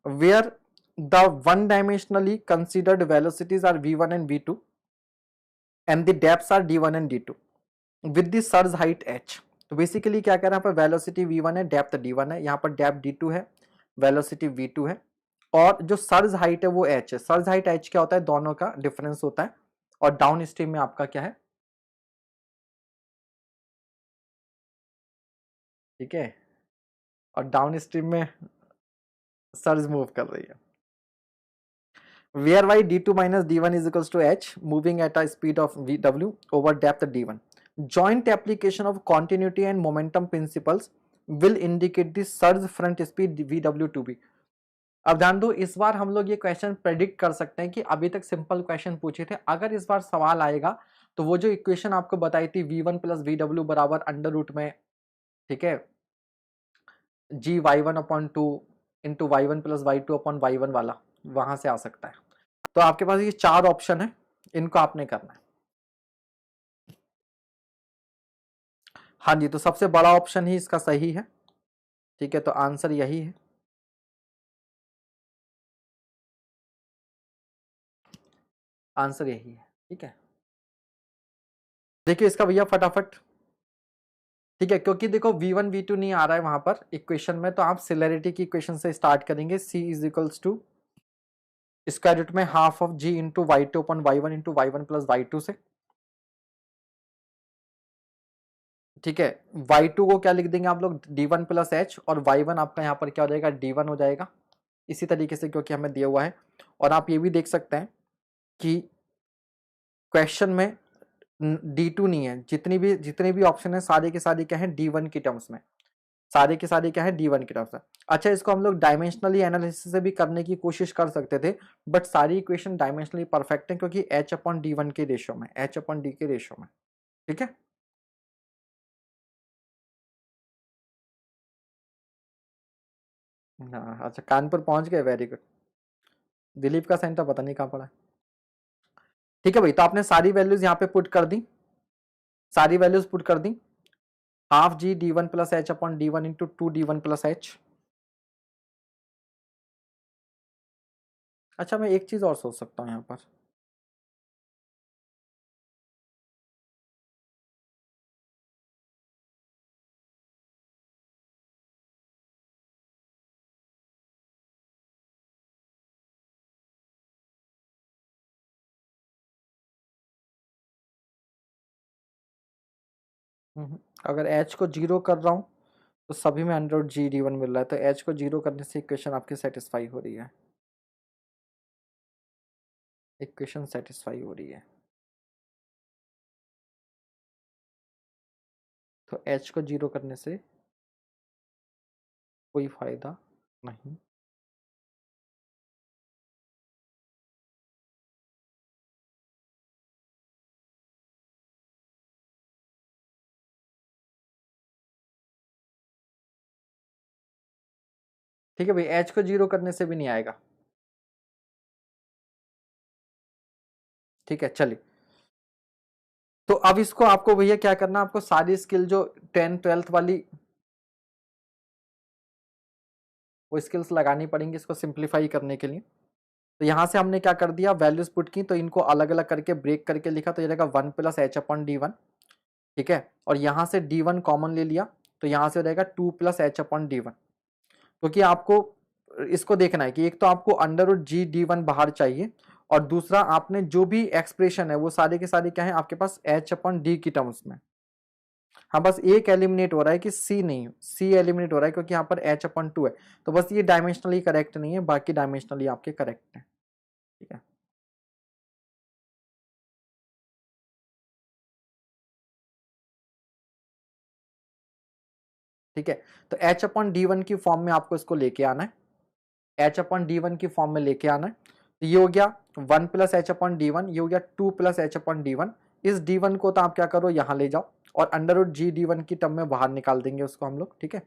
where the one dimensionally considered velocities are v1 and v2 and the depths are d1 and d2 with the surge height h। तो बेसिकली क्या कह रहे हैं, यहाँ पर वेलोसिटी v1 है, डेप्थ d1 है, यहाँ पर डेप्थ d2 है, वेलोसिटी v2 है, और जो सर्ज हाइट है वो h है। सर्ज हाइट h क्या होता है, दोनों का डिफरेंस होता है, और डाउन स्ट्रीम में आपका क्या है, ठीक है, और डाउन स्ट्रीम में सर्ज मूव कर रही है। Whereby d2 minus d1 is equals to h moving at a speed of vw over depth d1. Joint application of continuity and momentum principles will indicate the surge front speed vw to be. अब ध्यान दो, इस बार हम लोग ये क्वेश्चन प्रेडिक्ट कर सकते हैं कि अभी तक सिंपल क्वेश्चन पूछे थे, अगर इस बार सवाल आएगा तो वो जो इक्वेशन आपको बताई थी v1 प्लस वी बराबर अंडर रूट में, ठीक है, G Y one upon two into Y one plus Y two upon Y one वाला, वहां से आ सकता है। तो आपके पास ये 4 ऑप्शन है, इनको आपने करना है। हाँ जी, तो सबसे बड़ा ऑप्शन ही इसका सही है, ठीक है, तो आंसर यही है, आंसर यही है, ठीक है। देखिए इसका भैया फटाफट, ठीक है, क्योंकि देखो v1 v2 नहीं आ रहा है वहां पर इक्वेशन में, तो आप सिलेरिटी की इक्वेशन से स्टार्ट करेंगे, c is equals to square root में half of g into Y two upon Y one into Y one plus Y two से, ठीक है। y2 को क्या लिख देंगे आप लोग, d1 प्लस एच, और y1 आपका यहाँ पर क्या हो जाएगा, d1 हो जाएगा, इसी तरीके से क्योंकि हमें दिया हुआ है। और आप ये भी देख सकते हैं कि क्वेश्चन में d2 नहीं है, जितने भी ऑप्शन है सारे के सारे क्या है d1 की टर्म्स में, सारे के सारे क्या है d1 की टर्म्स में। अच्छा, इसको हम लोग डायमेंशनली एनालिसिस से भी करने की कोशिश कर सकते थे, बट सारी इक्वेशन डायमेंशनली परफेक्ट है क्योंकि h अपॉन d1 के रेशियो में, h अपॉन d के रेशियो में, ठीक है। हाँ अच्छा, कानपुर पहुंच गए, वेरी गुड। दिलीप का सेंटर पता नहीं कहाँ पड़ा है। ठीक है भाई, तो आपने सारी वैल्यूज यहाँ पे पुट कर दी, सारी वैल्यूज पुट कर दी, half G D one plus H upon D one into two D one plus H. अच्छा, मैं एक चीज और सोच सकता हूँ यहाँ पर, अगर एच को जीरो कर रहा हूँ तो सभी में अंडर जी डी वन मिल रहा है, तो एच को जीरो करने से इक्वेशन आपकी सेटिस्फाई हो रही है, इक्वेशन सेटिस्फाई हो रही है, तो एच को जीरो करने से कोई फायदा नहीं। ठीक है भाई, एच को जीरो करने से भी नहीं आएगा, ठीक है, चलिए। तो अब इसको आपको भैया क्या करना, आपको सारी स्किल जो 10th 12th वाली वो स्किल्स लगानी पड़ेंगी इसको सिंप्लीफाई करने के लिए। तो यहाँ से हमने क्या कर दिया, वैल्यूज पुट की, तो इनको अलग अलग करके ब्रेक करके लिखा, तो ये रहेगा 1 plus H upon D one, ठीक है, और यहाँ से डी वन कॉमन ले लिया, तो यहाँ से हो जाएगा 2 plus H upon D one. क्योंकि आपको इसको देखना है कि एक तो आपको under root g D one बाहर चाहिए, और दूसरा आपने जो भी एक्सप्रेशन है वो सारे के सारे क्या है आपके पास एच अपॉन डी की टर्म्स में। हाँ, बस एक एलिमिनेट हो रहा है कि सी नहीं, सी एलिमिनेट हो रहा है क्योंकि यहाँ पर एच अपॉन टू है, तो बस ये डायमेंशनली करेक्ट नहीं है, बाकी डायमेंशनली आपके करेक्ट है, ठीक है। ठीक है, तो एच अपॉन डी वन की फॉर्म में आपको इसको लेके आना है, एच अपॉन डी वन की फॉर्म में लेके आना है, तो ये हो गया 1 plus H upon D one, ये हो गया 2 plus H upon D one. इस डी वन को तो आप क्या करो, यहाँ ले जाओ, और under root g D one की टर्म में बाहर निकाल देंगे उसको हम लोग, ठीक है।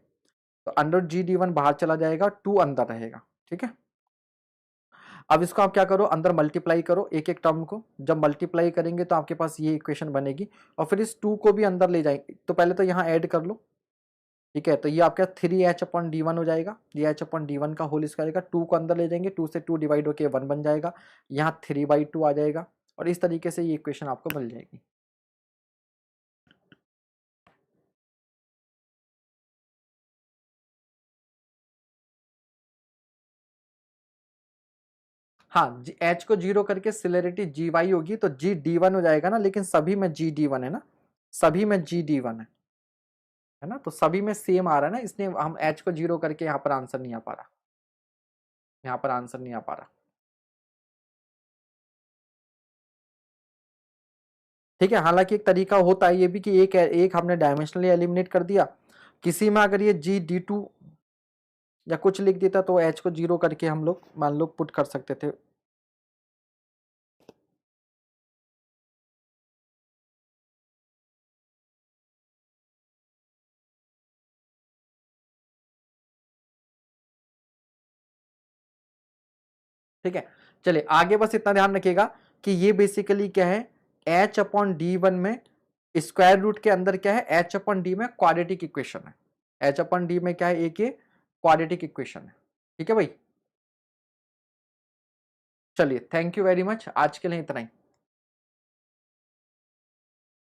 तो अंडर जी डी वन बाहर चला जाएगा, 2 अंदर रहेगा, ठीक है। अब इसको आप क्या करो, अंदर मल्टीप्लाई करो एक एक टर्म को, जब मल्टीप्लाई करेंगे तो आपके पास ये इक्वेशन बनेगी, और फिर इस 2 को भी अंदर ले जाएंगे, तो पहले तो यहाँ ऐड कर लो, ठीक है, तो ये आपका 3h अपॉन डी वन हो जाएगा, ये एच अपॉन डी वन का होल स्क्वायर का 2 को अंदर ले जाएंगे, 2 से 2 डिवाइड होकर 1 बन जाएगा, यहाँ 3/2 आ जाएगा, और इस तरीके से ये इक्वेशन आपको मिल जाएगी। हाँ, एच को जीरो करके सिलेरिटी जी वाई होगी तो जी डी वन हो जाएगा ना, लेकिन सभी में जी डी वन है ना, सभी में जी डी वन है ना, तो सभी में सेम आ रहा है ना, इसलिए हम एच को जीरो करके यहाँ पर आंसर नहीं आ पा रहा, यहाँ पर आंसर नहीं आ पा रहा। ठीक है, हालांकि एक तरीका होता है ये भी कि एक हमने डायमेंशनली एलिमिनेट कर दिया, किसी में अगर ये जी डी टू या कुछ लिख देता तो एच को जीरो करके हम लोग मान लो पुट कर सकते थे। ठीक है, चलिए आगे बस इतना ध्यान रखिएगा कि ये बेसिकली क्या है, एच अपॉन डी वन में स्क्वायर रूट के अंदर क्या है, एच अपॉन डी में क्वाड्रेटिक इक्वेशन है, एच अपॉन डी में क्या है, एक ये क्वाड्रेटिक इक्वेशन है। ठीक है भाई, चलिए थैंक यू वेरी मच, आज के लिए इतना ही।